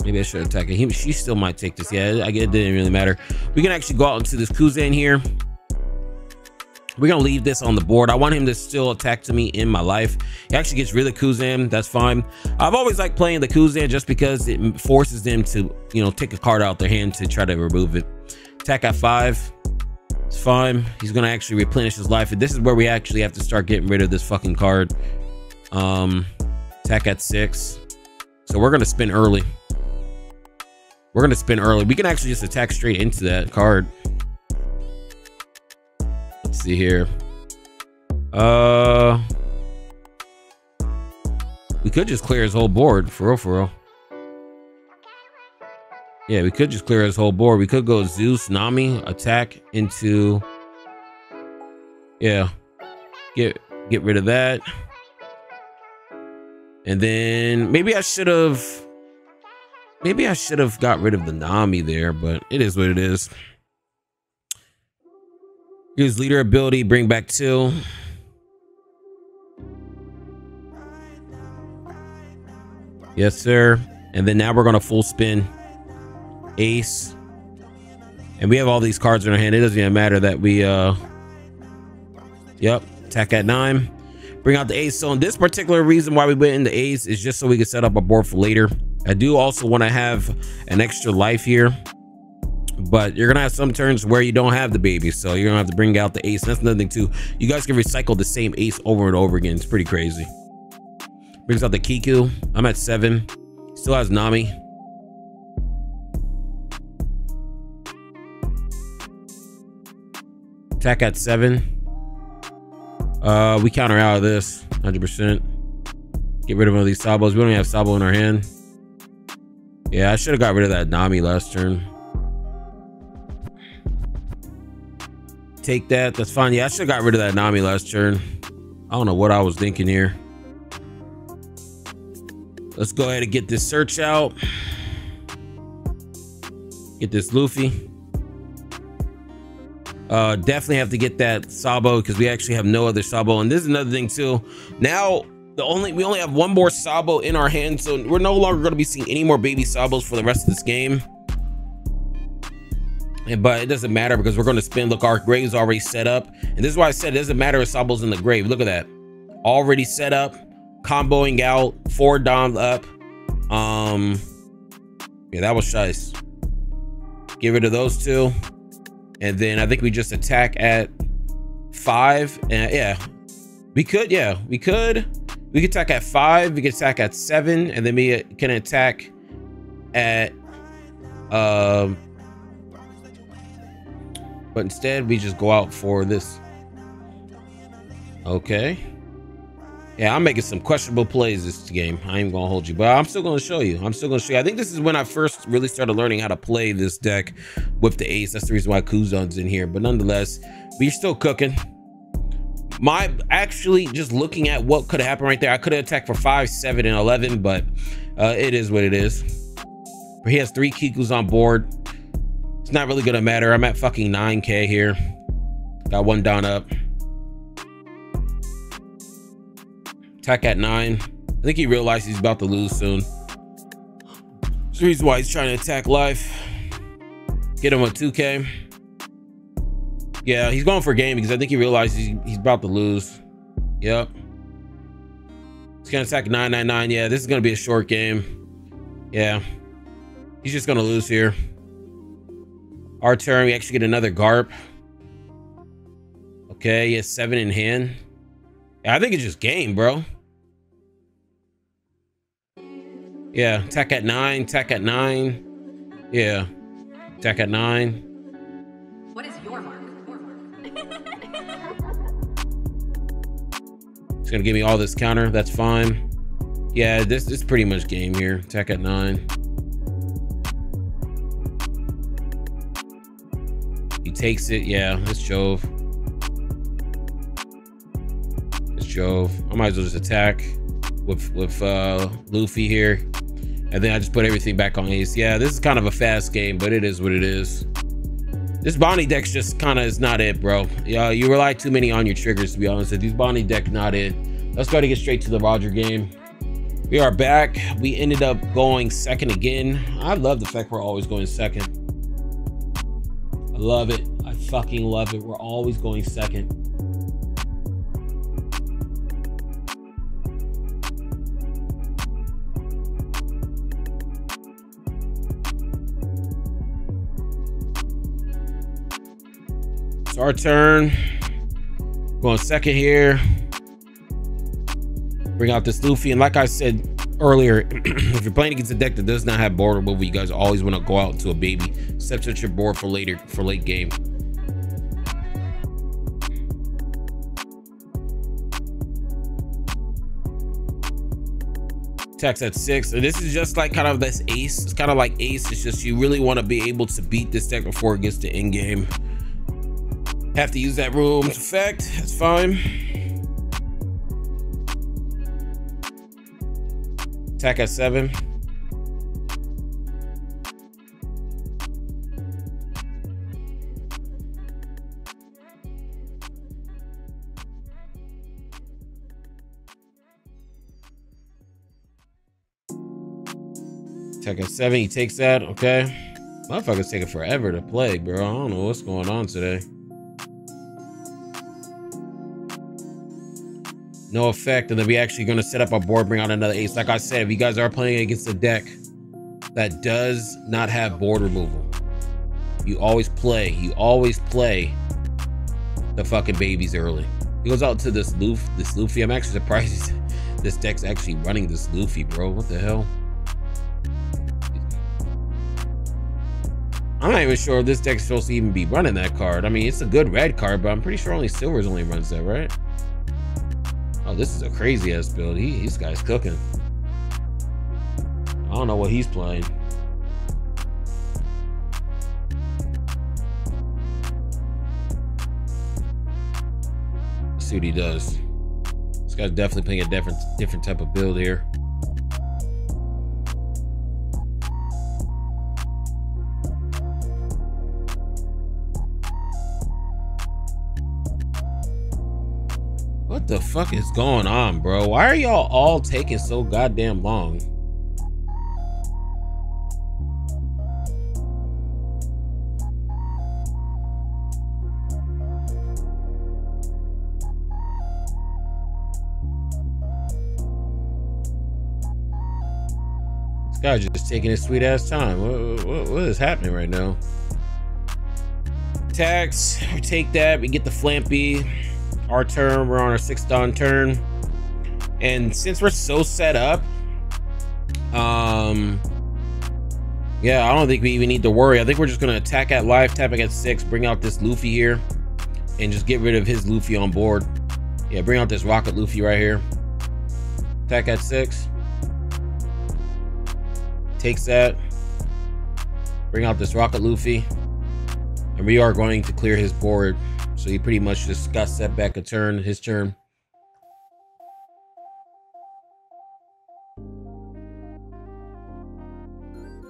Maybe I should attack it. She still might take this. Yeah, it didn't really matter. We can actually go out into this Kuzan here. We're gonna leave this on the board. I want him to still attack to me in my life. He actually gets rid of Kuzan. That's fine. I've always liked playing the Kuzan just because it forces them to, you know, take a card out their hand to try to remove it. Attack at 5. It's fine. He's gonna actually replenish his life, and this is where we actually have to start getting rid of this fucking card. Attack at 6. So we're gonna spin early. We're gonna spin early. We can actually just attack straight into that card. Let's see here. We could just clear his whole board, for real, for real. Yeah, we could just clear his whole board. We could go Zeus, Nami, attack into. Yeah, get rid of that. And then maybe I should have got rid of the Nami there, but it is what it is. Use leader ability, bring back 2. Yes, sir. And then now we're gonna full spin ace. And we have all these cards in our hand. It doesn't even matter that we yep, attack at 9. Bring out the ace. So in this particular reason why we went into ace is just so we can set up a board for later. I do also want to have an extra life here, But you're gonna have some turns where you don't have the baby, so you're gonna have to bring out the ace. And that's another thing too. You guys can recycle the same ace over and over again. It's pretty crazy. Brings out the Kiku. I'm at 7. Still has Nami. Attack at 7. We counter out of this 100%. Get rid of one of these Sabos. We don't even have Sabo in our hand. Yeah, I should have got rid of that Nami last turn. Take that. That's fine. Yeah, I should have got rid of that Nami last turn. I don't know what I was thinking here. Let's go ahead and get this search out. Get this Luffy. Definitely have to get that Sabo because we actually have no other Sabo. And this is another thing too. Now we only have one more Sabo in our hand, so we're no longer going to be seeing any more baby Sabos for the rest of this game. But it doesn't matter because we're going to spin. Look, our grave's already set up, and this is why I said it doesn't matter if Sabo's in the grave. Look at that, already set up, comboing out, 4 Dom up. Yeah, that was nice. Get rid of those 2. And then I think we just attack at 5. And yeah, we could attack at 5. We could attack at 7, and then we can attack at but instead we just go out for this. Okay. Yeah, I'm making some questionable plays this game. I ain't gonna hold you, but I'm still gonna show you. I think this is when I first really started learning how to play this deck with the ace. That's the reason why Kuzan's in here. But nonetheless, we're still cooking. Actually, just looking at what could have happened right there, I could have attacked for 5, 7, and 11, but it is what it is. But he has 3 Kikus on board. It's not really gonna matter. I'm at fucking 9K here. Got 1 down up. Attack at 9. I think he realized he's about to lose soon. That's the reason why he's trying to attack life. Get him a 2K. Yeah, he's going for game because I think he realizes he's about to lose. Yep. He's gonna attack 999. Yeah, this is gonna be a short game. Yeah. He's just gonna lose here. Our turn, we actually get another Garp. Okay, he has 7 in hand. Yeah, I think it's just game, bro. Yeah, attack at 9, attack at 9. Yeah, attack at 9. What is your mark? It's gonna give me all this counter. That's fine. Yeah, this is pretty much game here. Attack at 9. He takes it. Yeah, it's Jove. It's Jove. I might as well just attack with Luffy here. And then I just put everything back on ace. Yeah, this is kind of a fast game, but it is what it is. This Bonnie deck's just kind of is not it, bro. Yeah, you rely too many on your triggers, to be honest. These Bonnie deck not it. Let's go to get straight to the Roger game. We are back. We ended up going second again. I love the fact we're always going second. I love it. I fucking love it. We're always going second. It's our turn. Going second here. Bring out this Luffy. And like I said earlier, if you're playing against a deck that does not have board removal, you guys always want to go out into a baby. Set your board for later, for late game. Attacks at 6. And this is just like kind of this ace. It's kind of like ace. It's just you really want to be able to beat this deck before it gets to end game. Have to use that room's effect. That's fine. Attack at 7. Attack at 7. He takes that. Okay. Motherfuckers taking forever to play, bro. I don't know what's going on today. No effect, and then we actually going to set up our board, bring out another ace. Like I said, if you guys are playing against a deck that does not have board removal, You always play the fucking babies early. He goes out to this Luffy. I'm actually surprised this deck's actually running this Luffy, bro. What the hell? I'm not even sure if this deck's supposed to even be running that card. I mean, it's a good red card, but I'm pretty sure only Silvers only runs that, right? Oh, this is a crazy ass build. This guy's cooking. I don't know what he's playing. Let's see what he does. This guy's definitely playing a different type of build here. What the fuck is going on, bro? Why are y'all all taking so goddamn long? This guy's just taking his sweet ass time. What is happening right now? Tax, we take that, we get the Flampy. Our turn, we're on our 6th dawn turn. And since we're so set up, yeah, I don't think we even need to worry. I think we're just gonna attack at life, tapping at 6, bring out this Luffy here, and just get rid of his Luffy on board. Yeah, bring out this Rocket Luffy right here. Attack at 6. Takes that. Bring out this Rocket Luffy. And we are going to clear his board. So he pretty much just got set back a turn, his turn.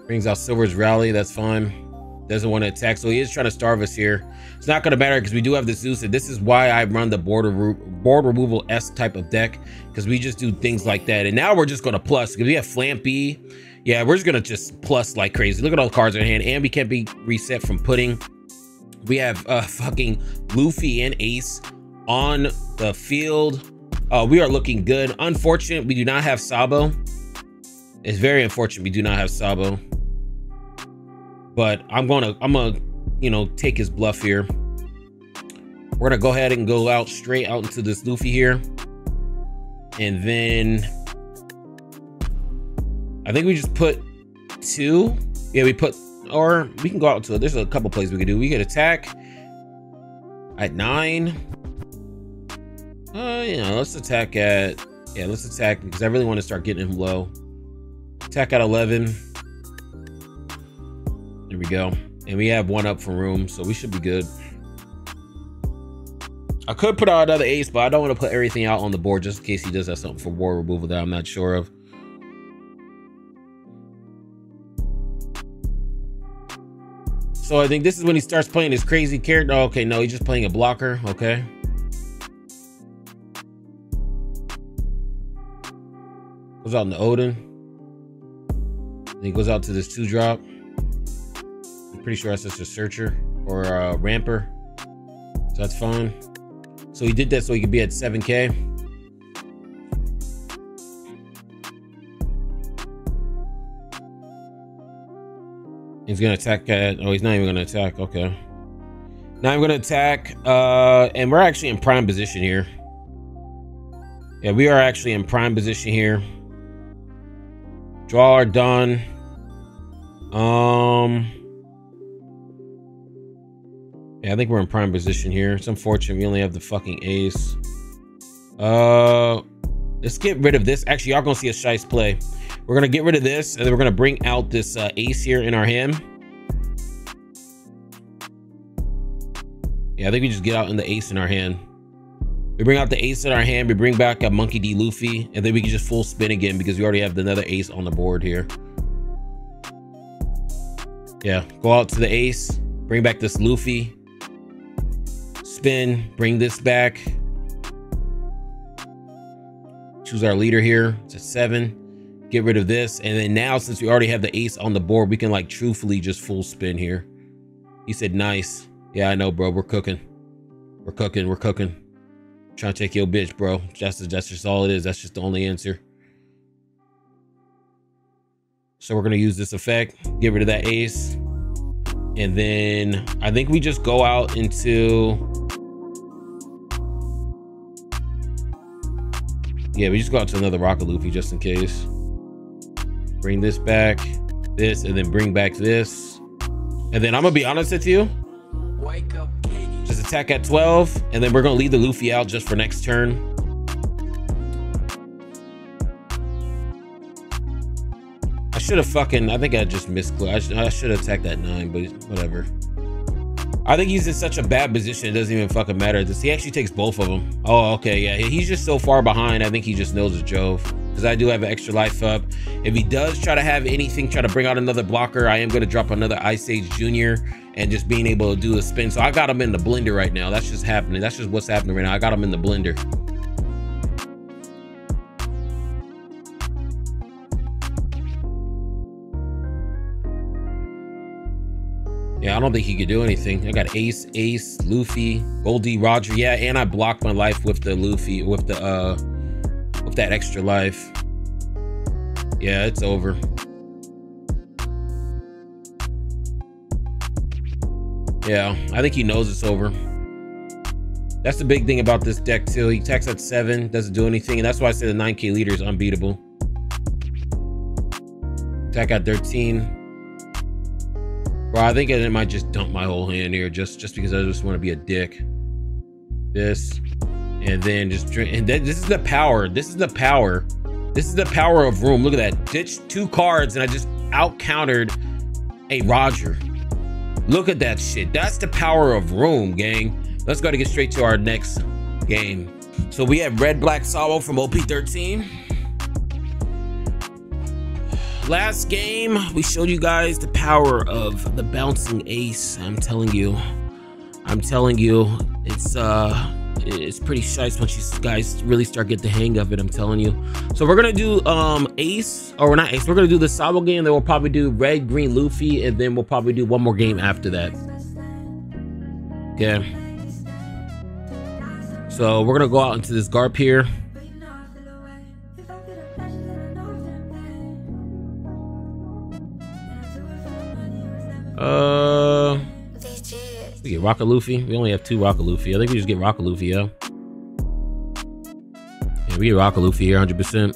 Brings out Silver's Rally, that's fine. Doesn't want to attack, so he is trying to starve us here. It's not going to matter because we do have the Zeus, and this is why I run the board removal-esque type of deck, because we just do things like that. And now we're just going to plus, because we have Flampy. Yeah, we're just going to just plus like crazy. Look at all the cards in hand, and we can't be reset from pudding. We have fucking Luffy and Ace on the field. We are looking good. Unfortunate, we do not have Sabo. It's very unfortunate we do not have Sabo. But I'm gonna, you know, take his bluff here. We're gonna go ahead and go out straight out into this Luffy here. And then I think we just put 2. Yeah, we put, or we can go out to, there's a couple plays we could do. We could attack at 9. You know, let's attack at, yeah, let's attack because I really want to start getting him low. Attack at 11. There we go. And we have 1 up for room, so we should be good. I could put out another Ace, but I don't want to put everything out on the board just in case he does have something for war removal that I'm not sure of. So I think this is when he starts playing his crazy character. Oh, okay, no, he's just playing a blocker. Okay. Goes out in the Odin. Then he goes out to this 2-drop. I'm pretty sure that's just a Searcher or a Ramper. So that's fine. So he did that so he could be at 7K. He's gonna attack at, oh, he's not even gonna attack. Okay. Now I'm gonna attack, and we're actually in prime position here. Yeah, we are actually in prime position here. Draw are done. Yeah, I think we're in prime position here. It's unfortunate we only have the fucking Ace. Let's get rid of this. Actually, y'all gonna see a shice play. We're gonna get rid of this, and then we're gonna bring out this Ace here in our hand. Yeah, I think we just get out in the Ace in our hand. We bring out the Ace in our hand. We bring back a Monkey D. Luffy, and then we can just full spin again because we already have another Ace on the board here. Yeah, go out to the Ace, bring back this Luffy, spin, bring this back. Choose our leader here. It's a 7. Get rid of this, and then now since we already have the Ace on the board, we can like truthfully just full spin here. He said nice. Yeah, I know, bro. We're cooking. We're cooking. We're cooking. Trying to take your bitch, bro. That's just all it is. That's just the only answer. So we're gonna use this effect. Get rid of that Ace. And then I think we just go out into... Yeah, we just go out to another Rocket Luffy just in case. Bring this back, this, and then bring back this. And then I'm gonna be honest with you. Just attack at 12, and then we're gonna leave the Luffy out just for next turn. I should have fucking, I think I just missed. I should have attacked that 9, but whatever. I think he's in such a bad position, it doesn't even fucking matter. He actually takes both of them. Oh, okay, yeah. He's just so far behind, I think he just knows it's Jove. Because I do have an extra life up. If he does try to have anything, try to bring out another blocker, I am going to drop another Ice Age Jr. and just being able to do a spin. So I got him in the blender right now. That's just happening. That's just what's happening right now. I got him in the blender. Yeah, I don't think he could do anything. I got Ace, Luffy, Goldie, Roger. Yeah, and I blocked my life with the Luffy, with that extra life. Yeah, it's over. Yeah, I think he knows it's over. That's the big thing about this deck too. He attacks at 7, doesn't do anything, and that's why I say the 9K leader is unbeatable. Attack at 13. Bro, I think I might just dump my whole hand here just because I just want to be a dick. This, and then just drink. And then this is the power. This is the power. This is the power of room. Look at that. Ditched 2 cards and I just out countered a Roger. Look at that shit. That's the power of room, gang. Let's go to get straight to our next game. So we have Red Black Sabo from OP13. Last game, we showed you guys the power of the bouncing ace. I'm telling you, it's pretty shite once you guys really start getting the hang of it. I'm telling you. So we're gonna do ace, or we're not ace. We're gonna do the Sabo game, then we'll probably do red, green, Luffy, and then we'll probably do one more game after that. Okay. So we're gonna go out into this Garp here. We get Rocket Luffy. We only have 2 Rocket Luffy. I think we just get Rocket Luffy, yeah. Yeah, we get Rocket Luffy here, 100%.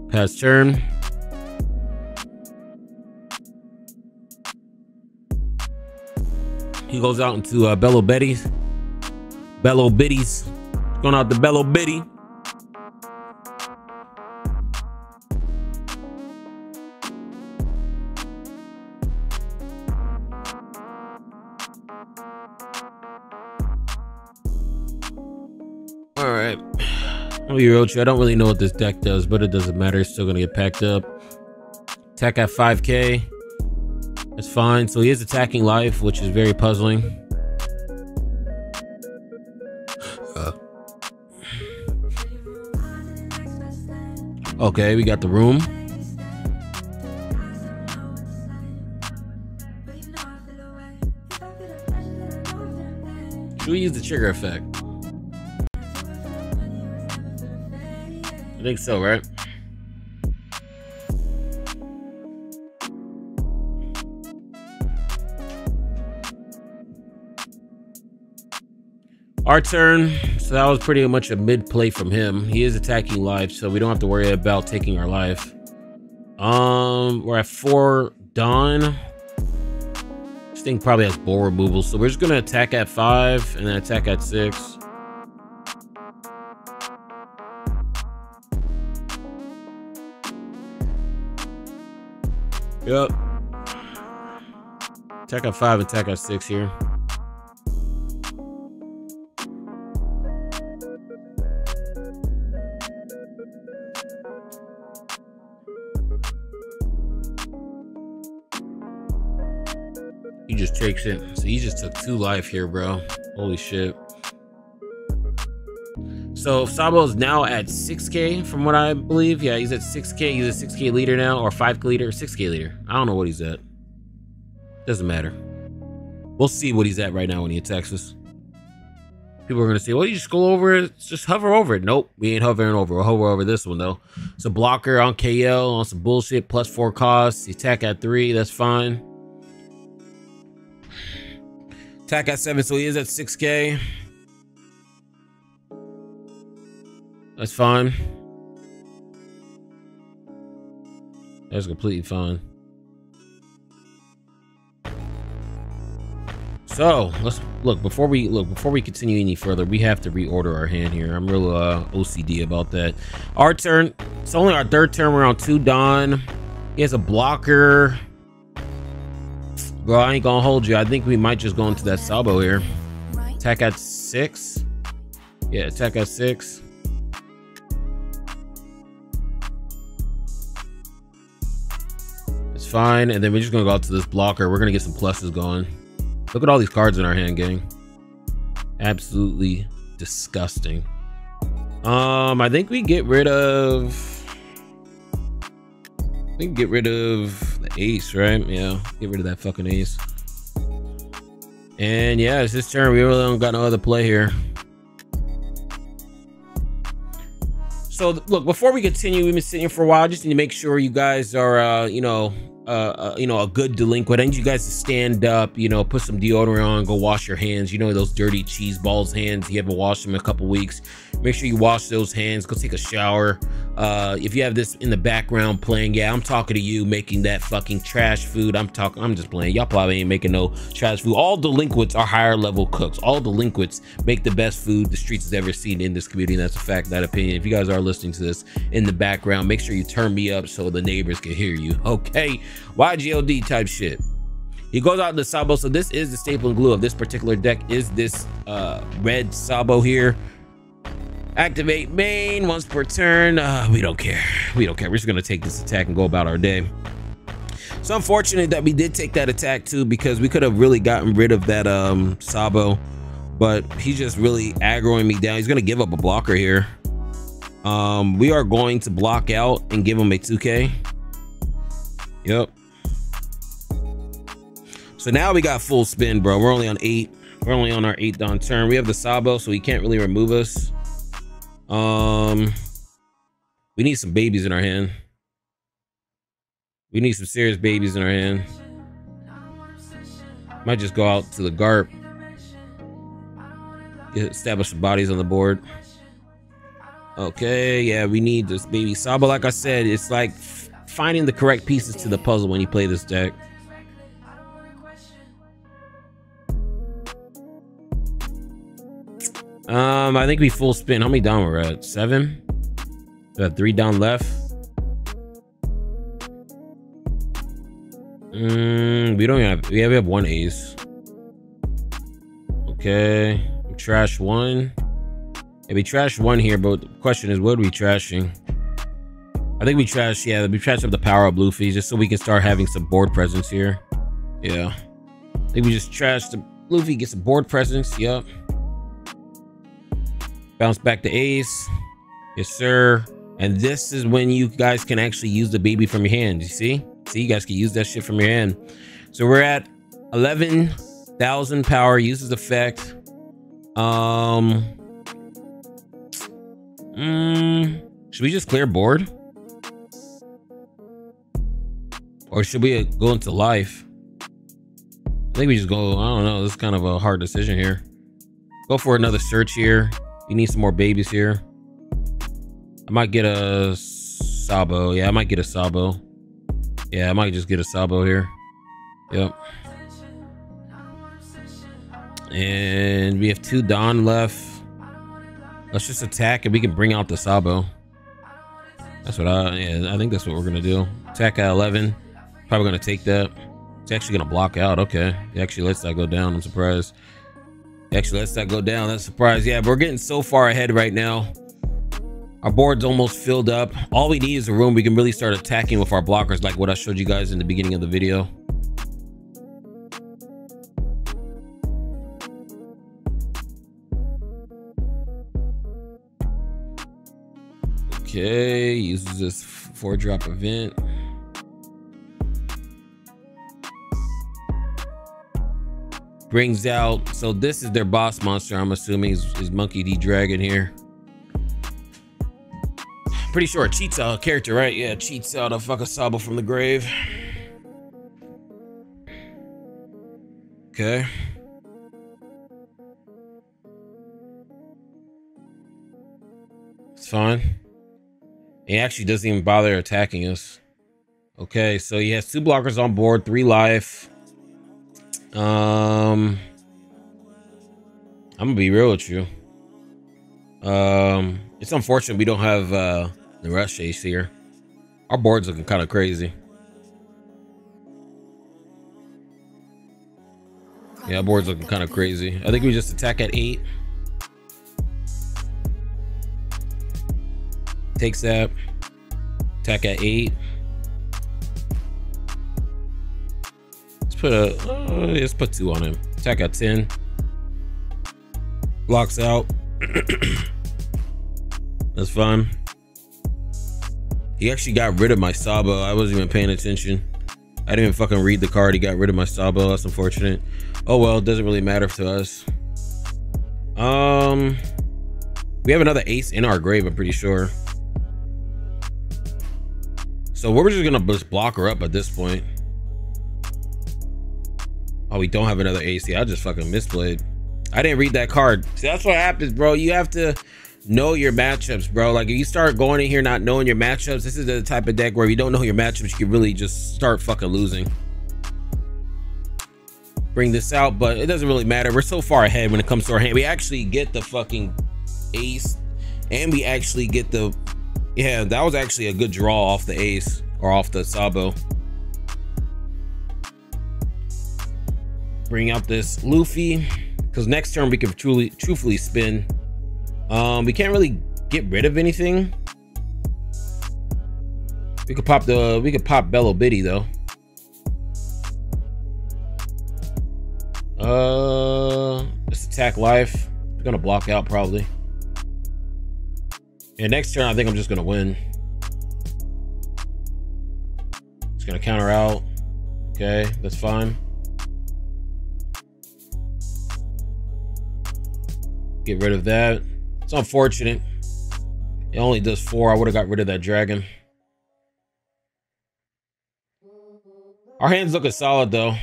Pass turn. He goes out into Bello Betty's. Bello Bitties. Going out to Bello Bitty. All right, I'll be real with you. I don't really know what this deck does, but it doesn't matter. It's still gonna get packed up. Attack at 5K. That's fine. So he is attacking life, which is very puzzling. Okay, we got the room. Should we use the trigger effect? I think so, right? Our turn. So that was pretty much a mid play from him. He is attacking life, so we don't have to worry about taking our life. We're at 4 Dawn. This thing probably has bull removal, so we're just gonna attack at 5 and then attack at 6. Yep. Attack at 5 and attack at 6 here. He just takes it. So he just took 2 life here, bro. Holy shit. So Sabo's now at 6K from what I believe. Yeah, he's at 6K. He's a 6K leader now, or 5K leader, 6K leader. I don't know what he's at. Doesn't matter. We'll see what he's at right now when he attacks us. People are gonna say, well, you just go over it, just hover over it. Nope, we ain't hovering over. We'll hover over this one though. It's a blocker on KL on some bullshit, +4 costs. Attack at 3, that's fine. Attack at 7, so he is at 6K. That's fine. That's completely fine. So let's look before we continue any further. We have to reorder our hand here. I'm real OCD about that. Our turn. It's only our 3rd turn. We're on 2 Don. He has a blocker. Bro, I ain't gonna hold you. I think we might just go into that Sabo here. Attack at 6. Yeah, attack at 6. It's fine. And then we're just gonna go out to this blocker. We're gonna get some pluses going. Look at all these cards in our hand, gang. Absolutely disgusting. I think we get rid of... I think get rid of the ace, right? Yeah, get rid of that fucking ace. And yeah, it's this turn. We really don't got no other play here. So look, before we continue, we've been sitting here for a while. I just need to make sure you guys are, you know, a good delinquent. I need you guys to stand up, you know, put some deodorant on, go wash your hands. You know, those dirty cheese balls hands, you haven't washed them in a couple weeks. Make sure you wash those hands, go take a shower. If you have this in the background playing, yeah, I'm talking to you making that fucking trash food. I'm just playing. Y'all probably ain't making no trash food. All delinquents are higher level cooks. All delinquents make the best food the streets has ever seen in this community. And that's a fact, that opinion. If you guys are listening to this in the background, make sure you turn me up so the neighbors can hear you. Okay, YGOD type shit. He goes out in the Sabo. So this is the staple and glue of this particular deck, is this red Sabo here. Activate main once per turn. We don't care. We don't care. We're just gonna take this attack and go about our day. So unfortunate that we did take that attack too, because we could have really gotten rid of that Sabo, but he's just really aggroing me down. He's gonna give up a blocker here. We are going to block out and give him a 2K. Yep. So now we got full spin, bro. We're only on 8. We're only on our 8th Don turn. We have the Sabo, so he can't really remove us. We need some babies in our hand. We need some serious babies in our hand. Might just go out to the GARP. Establish some bodies on the board. Okay, yeah, we need this baby Sabo. Like I said, it's like finding the correct pieces to the puzzle when you play this deck. I think we full spin. How many down we're at? 7? We have 3 down left. We don't have, we have 1 ace. Okay, we trash 1. Yeah, we trash 1 here, but the question is, what are we trashing? I think we trash, yeah, we trash up the power of Luffy just so we can start having some board presence here. Yeah, I think we just trash the Luffy, get some board presence. Yep. Bounce back to ace. Yes, sir. And this is when you guys can actually use the baby from your hand. You see? See, you guys can use that shit from your hand. So we're at 11,000 power. Uses effect. Should we just clear board? Or should we go into life? I think we just go, I don't know. This is kind of a hard decision here. Go for another search here. We need some more babies here. I might get a Sabo. Yeah, I might get a Sabo. Yeah, I might just get a Sabo here. Yep. And we have 2 Don left. Let's just attack and we can bring out the Sabo. That's what I think that's what we're gonna do. Attack at 11. Probably gonna take that. It's actually gonna block out. Okay. He actually lets that go down. I'm surprised. He actually lets that go down. That's a surprise. Yeah, we're getting so far ahead right now. Our board's almost filled up. All we need is a room. We can really start attacking with our blockers like what I showed you guys in the beginning of the video. Okay, uses this 4-drop event. Brings out, so this is their boss monster. I'm assuming is Monkey D. Dragon here. Pretty sure it cheats out a character, right? Yeah, cheats out a fucking Sabo from the grave. Okay. It's fine. He actually doesn't even bother attacking us. Okay, so he has 2 blockers on board, 3 life. I'm gonna be real with you. It's unfortunate we don't have the rush ace here. Our board's looking kind of crazy. Yeah, our board's looking kind of crazy. I think we just attack at 8. Takes that. Attack at 8. Let's put 2 on him. Attack at 10. Blocks out. That's fine. He actually got rid of my Sabo. I wasn't even paying attention. I didn't even fucking read the card. He got rid of my Sabo. That's unfortunate. Oh well, it doesn't really matter to us. We have another ace in our grave, I'm pretty sure. So we're just gonna just block her up at this point. Oh, we don't have another ace. Yeah, I just fucking misplayed. I didn't read that card. See, that's what happens, bro. You have to know your matchups, bro. Like, if you start going in here not knowing your matchups, this is the type of deck where if you don't know your matchups, you can really just start fucking losing. Bring this out, but it doesn't really matter. We're so far ahead when it comes to our hand. We actually get the fucking ace, and we actually get the... Yeah, that was actually a good draw off the ace, or off the Sabo. Bring out this Luffy, because next turn we can truthfully spin. We can't really get rid of anything. We could pop Bello Biddy though. Let's attack life. We're gonna block out probably. And next turn I think I'm just gonna win. Just gonna counter out. Okay, that's fine. Get rid of that. It's unfortunate. It only does 4. I would have got rid of that dragon. Our hand's looking solid though.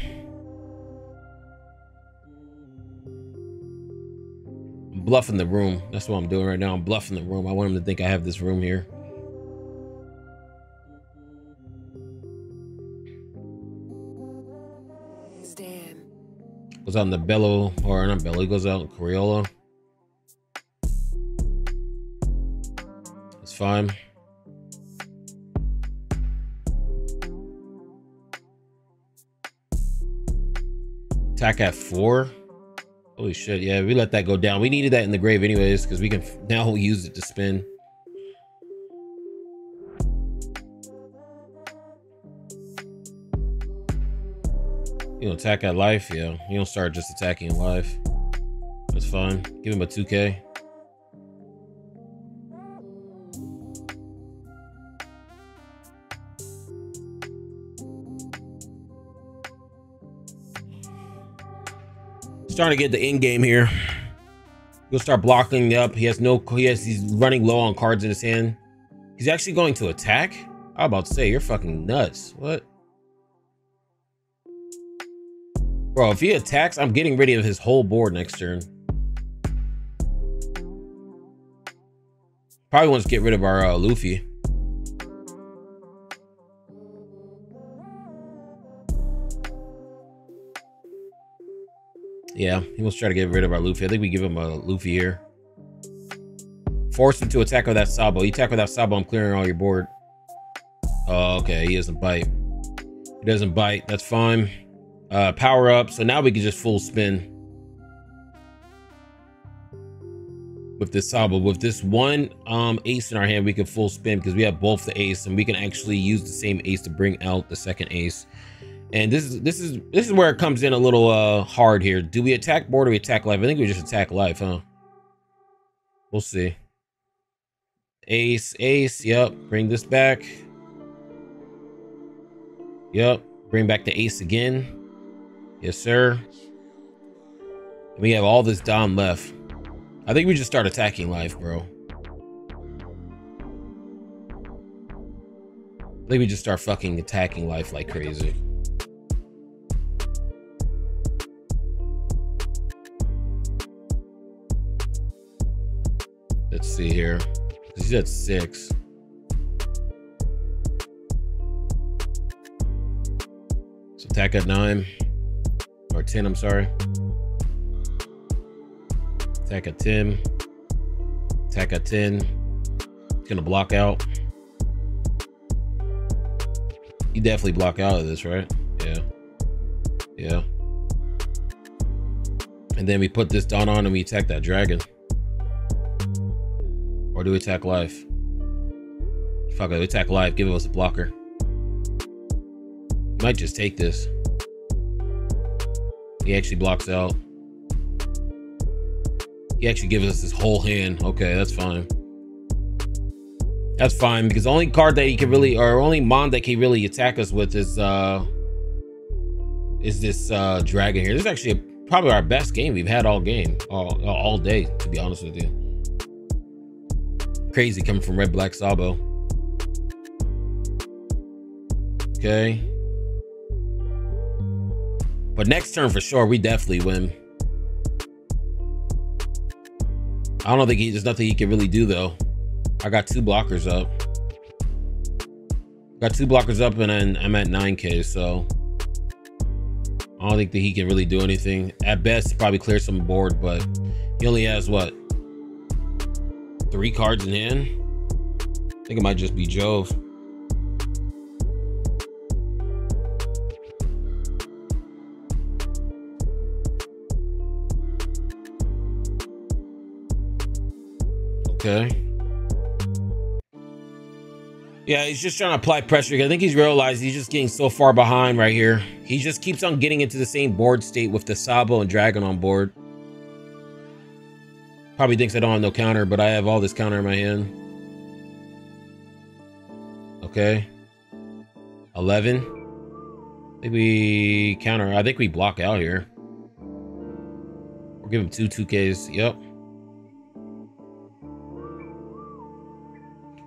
I'm bluffing the room. That's what I'm doing right now. I'm bluffing the room. I want him to think I have this room here. Goes out in the Bello, or not Bello, he goes out in Crayola. It's fine. Attack at 4. Holy shit, yeah, we let that go down. We needed that in the grave anyways, because we can now use it to spin. You know, attack at life, yeah. You don't start just attacking in life. That's fine. Give him a 2K. Starting to get the end game here. He'll start blocking up. He's running low on cards in his hand. He's actually going to attack? I'm about to say, you're fucking nuts. What? Bro, if he attacks, I'm getting rid of his whole board next turn. Probably wants to get rid of our Luffy. Yeah, he wants to try to get rid of our Luffy. I think we give him a Luffy here. Force him to attack with that Sabo. You attack with that Sabo, I'm clearing all your board. Oh, okay, he doesn't bite. He doesn't bite, that's fine. Power up, so now we can just full spin. With this Sabo. With this one ace in our hand, we can full spin because we have both the ace, and we can actually use the same ace to bring out the second ace. And this is where it comes in a little hard here. Do we attack board or we attack life? I think we just attack life, huh? We'll see. Ace, ace, yep. Bring this back. Yep. Bring back the ace again. Yes, sir. We have all this Don left. I think we just start attacking life, bro. I think we just start fucking attacking life like crazy. Let's see here. He's at 6. So attack at 9. Or 10, I'm sorry. Attack at 10. Attack at 10. He's gonna block out. You definitely block out of this, right? Yeah. Yeah. And then we put this Dawn on and we attack that dragon. Or do we attack life? Fuck it, we attack life. Give us a blocker. Might just take this. He actually blocks out. He actually gives us his whole hand. Okay, that's fine. That's fine, because the only card that he can really, or only mon that can really attack us with is this dragon here. This is actually probably our best game we've had all game, all day, to be honest with you. Crazy coming from Red Black Sabo. Okay. But next turn for sure, we definitely win. I don't think there's nothing he can really do though. I got 2 blockers up. Got 2 blockers up and then I'm at 9k, so I don't think that he can really do anything. At best, probably clear some board, but he only has what? 3 cards in hand? I think it might just be Jove. Okay. Yeah, he's just trying to apply pressure. I think he's realized he's just getting so far behind right here. He just keeps on getting into the same board state with the Sabo and Dragon on board. Probably thinks I don't have no counter, but I have all this counter in my hand. Okay. 11. I think we counter. I think we block out here. We'll give him 2 2Ks. Yep.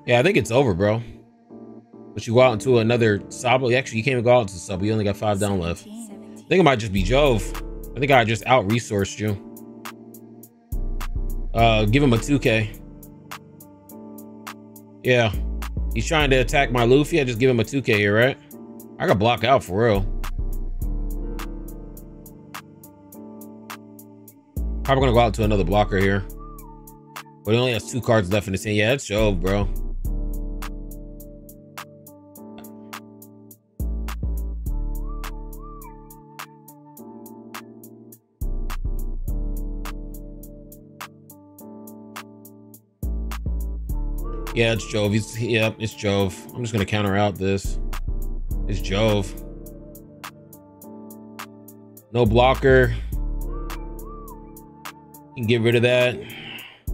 Yeah, I think it's over, bro. But you go out into another Sabo. Actually, you can't even go out into Sabo. You only got 5 down left. I think it might just be Jove. I think I just out-resourced you. Give him a 2K. Yeah. He's trying to attack my Luffy. I just give him a 2K here, right? I got block out for real. Probably gonna go out to another blocker here. But he only has 2 cards left in his hand. Yeah, that's Jove, bro. Yeah, it's Jove. Yep, it's Jove. I'm just gonna counter out this. It's Jove. No blocker. You can get rid of that.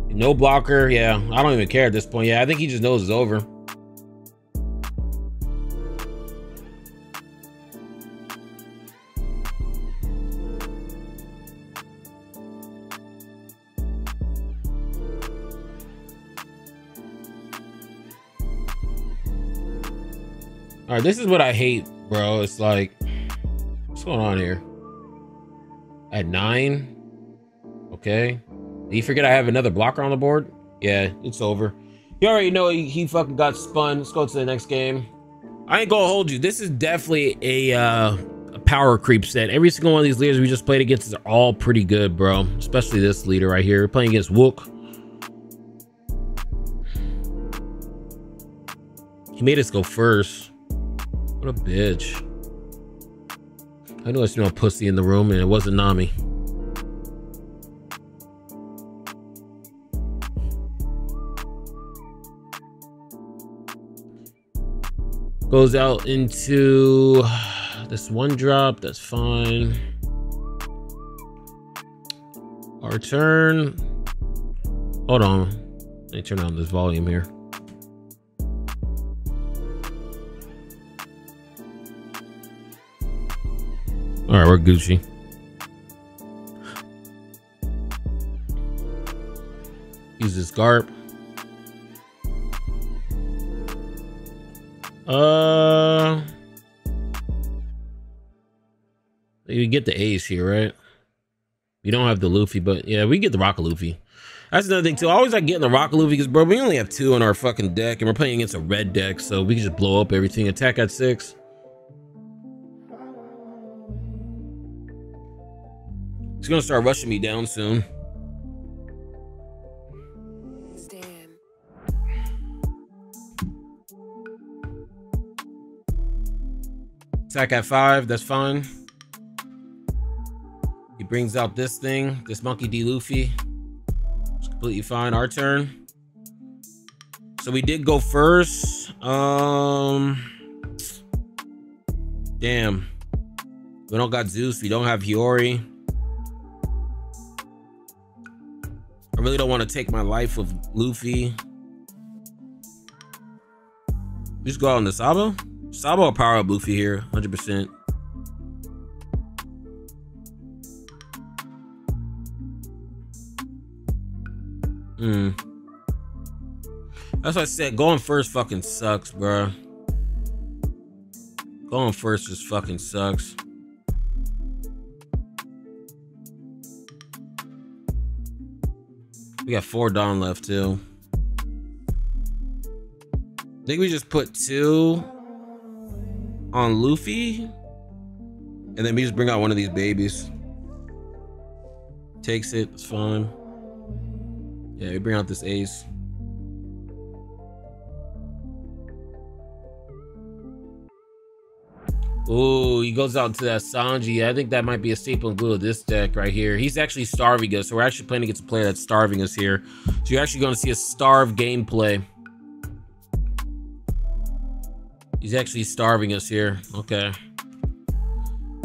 No blocker. Yeah, I don't even care at this point. Yeah, I think he just knows it's over. All right, this is what I hate, bro. It's like, what's going on here? At 9. Okay. Did you forget I have another blocker on the board? Yeah, it's over. You already know he fucking got spun. Let's go to the next game. I ain't gonna hold you. This is definitely a power creep set. Every single one of these leaders we just played against are all pretty good, bro. Especially this leader right here. We're playing against Wook. He made us go first. What a bitch. I knew I saw a pussy in the room and it wasn't Nami. Goes out into this 1 drop. That's fine. Our turn. Hold on. Let me turn on this volume here. All right, we're Gucci. this Garp. You get the ace here, right? You don't have the Luffy, but yeah, we get the Rocket Luffy. That's another thing too. I always like getting the Rocket Luffy because, bro, we only have 2 in our fucking deck, and we're playing against a red deck, so we can just blow up everything. Attack at 6. He's gonna start rushing me down soon. Attack at 5, that's fine. He brings out this thing, this Monkey D. Luffy. It's completely fine. Our turn. So we did go first. Damn. We don't got Zeus. We don't have Hiyori. I really don't want to take my life with Luffy. Just go out on the Sabo. Sabo will power up Luffy here, 100%. That's what I said. Going first fucking sucks, bro. Going first just fucking sucks. We got 4 Dawn left too. I think we just put 2 on Luffy, and then we just bring out one of these babies. Takes it, it's fine. Yeah, we bring out this ace. Ooh, he goes out to that Sanji. I think that might be a staple and glue of this deck right here. He's actually starving us, so we're actually playing against a player that's starving us here. So you're actually going to see a starve gameplay. He's actually starving us here. Okay.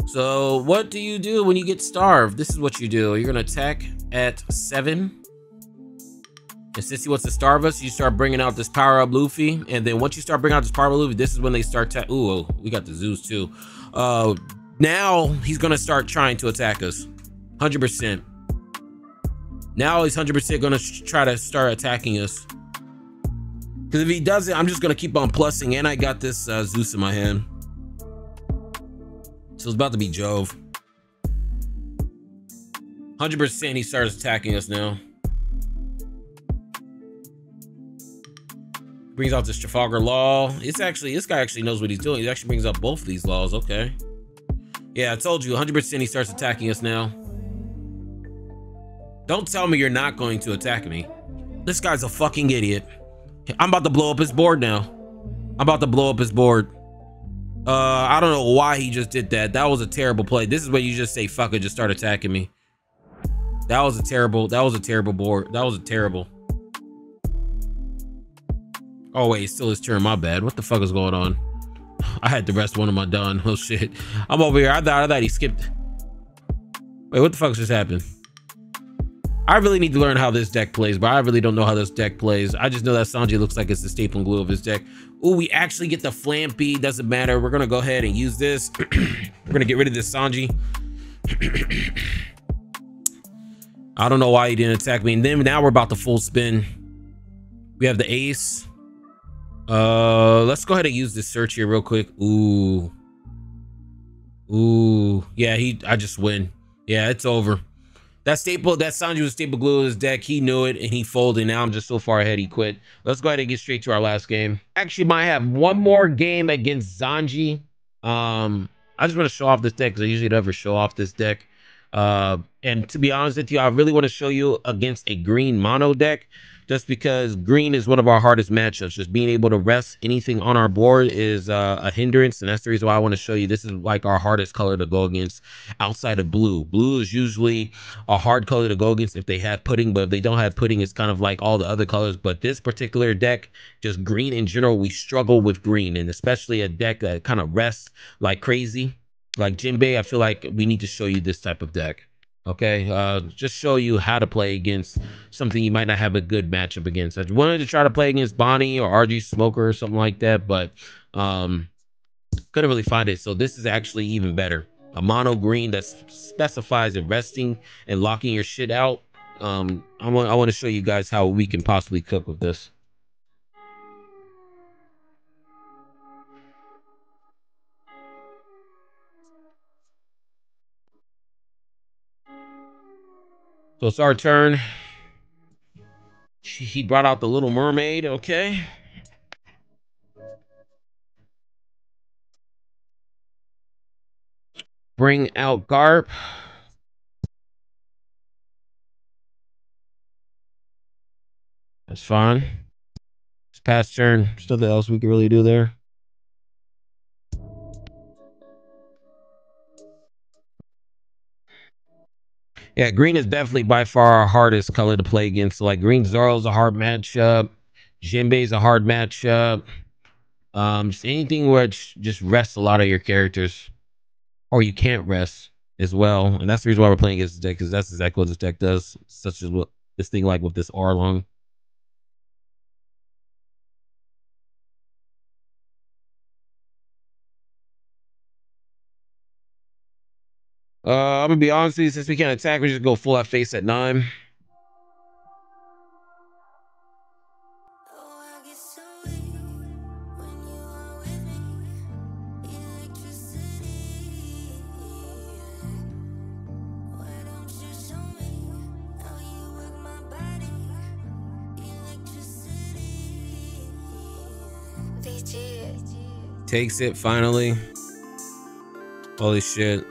So what do you do when you get starved? This is what you do. You're going to attack at 7. And since he wants to starve us, you start bringing out this power up Luffy. And then once you start bringing out this power up Luffy, this is when they start ooh, we got the Zeus too. Now he's going to start trying to attack us. 100%. Now he's 100% going to try to start attacking us. Because if he does it, I'm just going to keep on plussing. And I got this Zeus in my hand. So it's about to be Jove. 100% he starts attacking us now. Brings out this Trafalgar Law. It's actually, this guy actually knows what he's doing. He actually brings up both of these laws. Okay. Yeah, I told you, 100% he starts attacking us now. Don't tell me you're not going to attack me. This guy's a fucking idiot. I'm about to blow up his board now. I'm about to blow up his board. I don't know why he just did that. That was a terrible play. This is where you just say, fuck it, just start attacking me. That was a terrible board. That was a terrible. Oh wait, it's still his turn, my bad. What the fuck is going on? I had to rest one of my done. Oh shit. I'm over here. I thought he skipped. Wait, what the fuck just happened? I really need to learn how this deck plays, but I really don't know how this deck plays. I just know that Sanji looks like it's the staple and glue of his deck. Ooh, we actually get the Flampy. Doesn't matter. We're gonna go ahead and use this. We're gonna get rid of this Sanji. I don't know why he didn't attack me. And then now we're about to full spin. We have the ace. Let's go ahead and use this search here real quick. Ooh. Yeah, I just win. Yeah, it's over. That Sanji was staple glue of his deck. He knew it and he folded. Now I'm just so far ahead he quit. Let's go ahead and get straight to our last game. Actually, might have one more game against Sanji. I just want to show off this deck because I usually never show off this deck. And to be honest with you, I really want to show you against a green mono deck, just because green is one of our hardest matchups. Just being able to rest anything on our board is a hindrance, and that's the reason why I want to show you this is like our hardest color to go against outside of blue. Blue is usually a hard color to go against if they have pudding, but if they don't have pudding, it's kind of like all the other colors. But this particular deck, just green in general, we struggle with green, and especially a deck that kind of rests like crazy. Like Jinbei, I feel like we need to show you this type of deck. Okay, just show you how to play against something you might not have a good matchup against. I wanted to try to play against Bonnie or RG Smoker or something like that, but couldn't really find it. So this is actually even better. A mono green that specifies in resting and locking your shit out. I want to show you guys how we can possibly cook with this. So it's our turn. He brought out the Little Mermaid, okay. Bring out Garp. That's fine. It's past turn. There's nothing else we can really do there. Yeah, green is definitely by far our hardest color to play against. So like green Zoro's a hard matchup. Jinbei's a hard matchup. Just anything which just rests a lot of your characters. Or you can't rest as well. And that's the reason why we're playing against this deck, because that's exactly what this deck does. Such as what this thing like with this Arlong. I'm gonna be honest with you, since we can't attack, we just go full out face at 9. Takes it finally. Holy shit.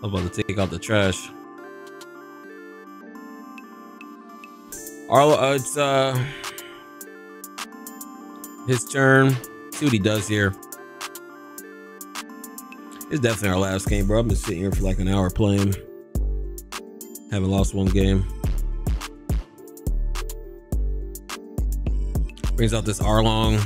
I'm about to take out the trash. Arlo, it's his turn. See what he does here. It's definitely our last game, bro. I've been sitting here for like an hour playing. Haven't lost one game. Brings out this Arlong.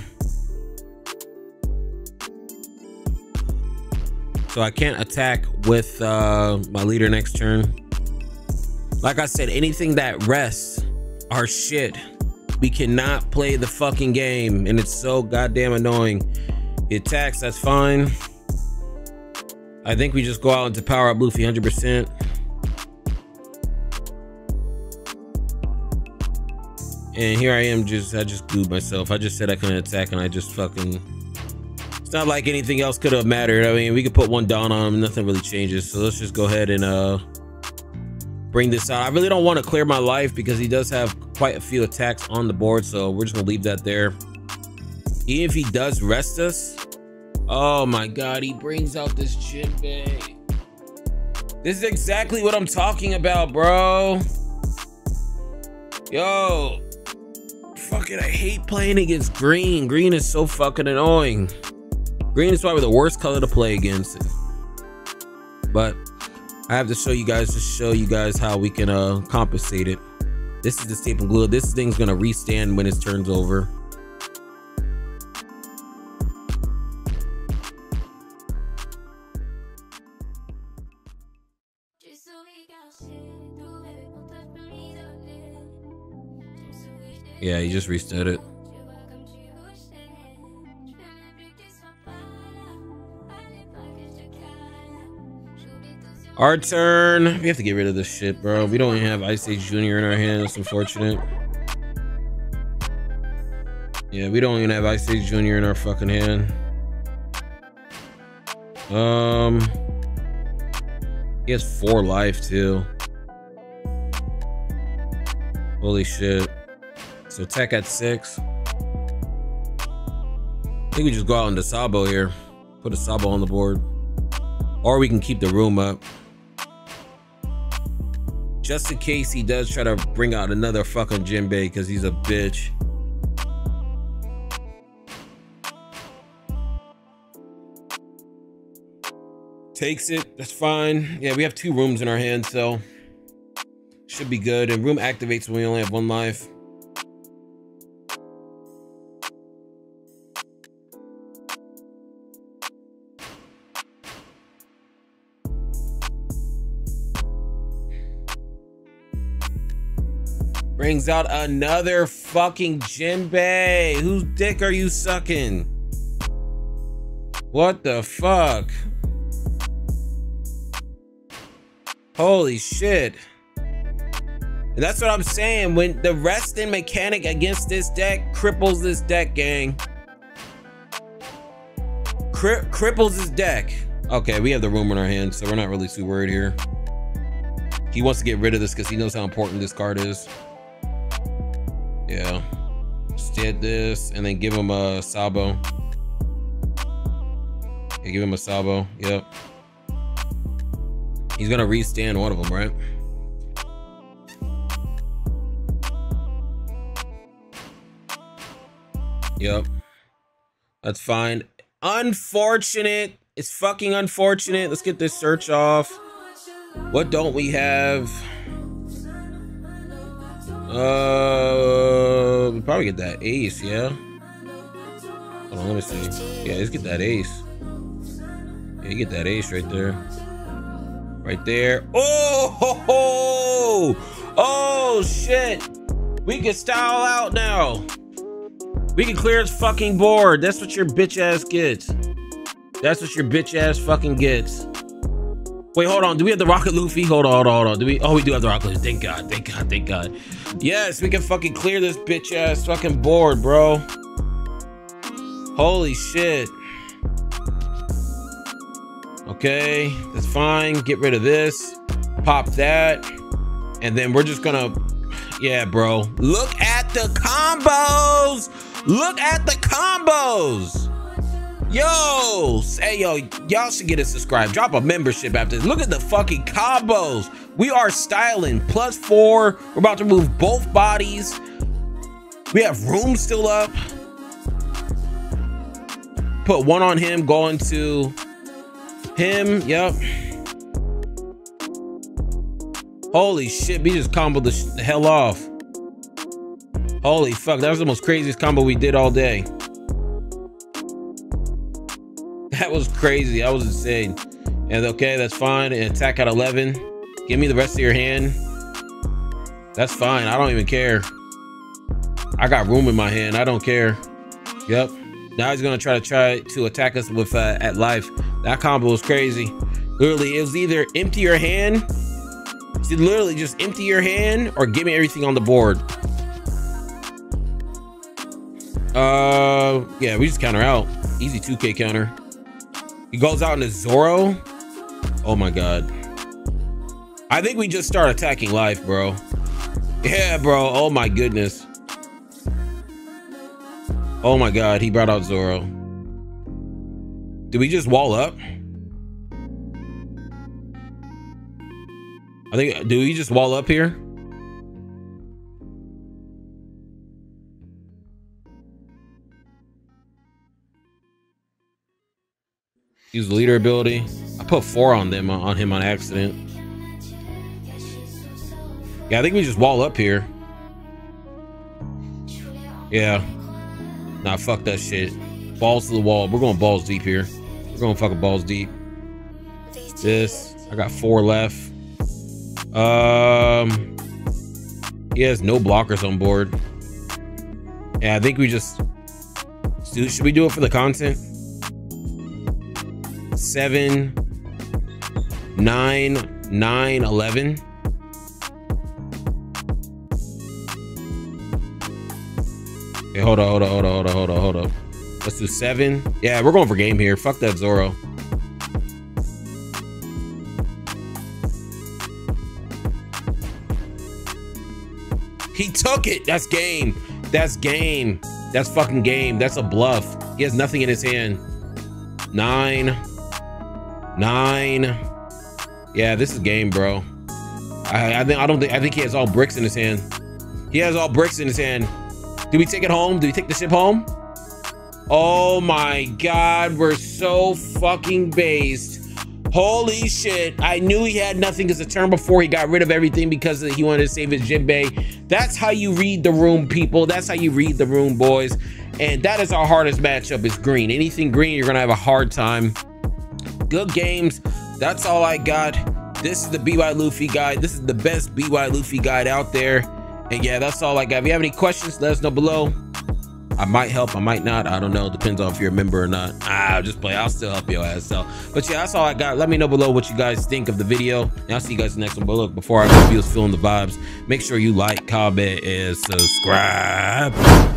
So I can't attack with my leader next turn. Like I said, anything that rests are shit. We cannot play the fucking game, and it's so goddamn annoying. He attacks, that's fine. I think we just go out into power up Luffy 100%. And here I am, I just gooed myself. I just said I couldn't attack, and I just fucking... It's not like anything else could have mattered. I mean, we could put one down on him, nothing really changes. So let's just go ahead and bring this out. I really don't want to clear my life because he does have quite a few attacks on the board, so we're just gonna leave that there. Even if he does rest us, oh my god, he brings out this Jinbei. This is exactly what I'm talking about, bro. Yo, fucking, I hate playing against green. Green is so fucking annoying. Green is probably the worst color to play against. But I have to show you guys, how we can compensate it. This is the staple glue. This thing's gonna restand when his turn's over. Yeah, he just reset it. Our turn. We have to get rid of this shit, bro. We don't even have Ice Age Jr. in our hand. That's unfortunate. Yeah, we don't even have Ice Age Jr. in our fucking hand. He has 4 life too. Holy shit. So tech at 6. I think we just go out into Sabo here. Put a Sabo on the board. Or we can keep the room up. Just in case he does try to bring out another fucking Jinbei because he's a bitch. Takes it, that's fine. Yeah, we have 2 rooms in our hand, so should be good. And room activates when we only have 1 life. Brings out another fucking Jinbei. Whose dick are you sucking? What the fuck? Holy shit. And that's what I'm saying. When the resting mechanic against this deck cripples this deck, gang. Cripples his deck. Okay, we have the room in our hands, so we're not really too worried here. He wants to get rid of this because he knows how important this card is. Yeah. Just get this and then give him a Sabo. Yeah, give him a Sabo. Yep. He's gonna restand one of them, right? Yep. That's fine. Unfortunate. It's fucking unfortunate. Let's get this search off. What don't we have? We probably get that ace, yeah? Hold on, let me see. Yeah, let's get that ace. Yeah, you get that ace right there. Right there. Oh, ho, ho. Oh, shit. We can style out now. We can clear his fucking board. That's what your bitch ass gets. That's what your bitch ass fucking gets. Wait, hold on. Do we have the Rocket Luffy? Hold on, hold on. Do we? Oh, we do have the Rocket Luffy. Thank God, thank God, thank God. Yes, we can fucking clear this bitch ass fucking board, bro. Holy shit. Okay, that's fine. Get rid of this. Pop that. And then we're just gonna, yeah, bro. Look at the combos. Look at the combos. Yo, hey, yo, y'all should get a subscribe. Drop a membership after this. Look at the fucking combos. We are styling. +4. We're about to move both bodies. We have room still up. Put one on him, going to him. Yep. Holy shit, we just comboed the hell off. Holy fuck, that was the most craziest combo we did all day. That was crazy. That was insane. And okay, that's fine. And attack at 11. Give me the rest of your hand. That's fine. I don't even care. I got room in my hand. I don't care. Yep. Now he's gonna try to attack us with at life. That combo was crazy. Literally, it was either empty your hand. Literally just empty your hand or give me everything on the board. Yeah, we just counter out. Easy 2K counter. He goes out into Zoro. Oh my God. I think we just start attacking life, bro. Yeah, bro. Oh my goodness. Oh my God, he brought out Zoro. Did we just wall up? I think, do we just wall up here? Use the leader ability. I put 4 on them on him on accident. Yeah, I think we just wall up here. Yeah. Nah, fuck that shit. Balls to the wall. We're going balls deep here. We're going fucking balls deep. This. I got 4 left. He has no blockers on board. Yeah, I think we just... Should we do it for the content? 7, 9, 9, 11. Okay, hold on. Let's do 7. Yeah, we're going for game here. Fuck that Zoro. He took it. That's game. That's game. That's fucking game. That's a bluff. He has nothing in his hand. 9. 9. Yeah, this is game, bro. I think he has all bricks in his hand. He has all bricks in his hand. Do we take it home? Do we take the ship home? Oh my God, we're so fucking based. Holy shit. I knew he had nothing because the turn before he got rid of everything because he wanted to save his Jinbei. That's how you read the room, people. That's how you read the room, boys. And that is our hardest matchup, is green. Anything green, you're gonna have a hard time. Good games. That's all I got. This is the BY Luffy guide. This is the best BY Luffy guide out there. And yeah, that's all I got. If you have any questions, let us know below. I might help, I might not. I don't know. Depends on if you're a member or not. I'll just play. I'll still help your ass out. But yeah, that's all I got. Let me know below what you guys think of the video. And I'll see you guys in the next one. But look, before I go, if you was feeling the vibes, make sure you like, comment, and subscribe.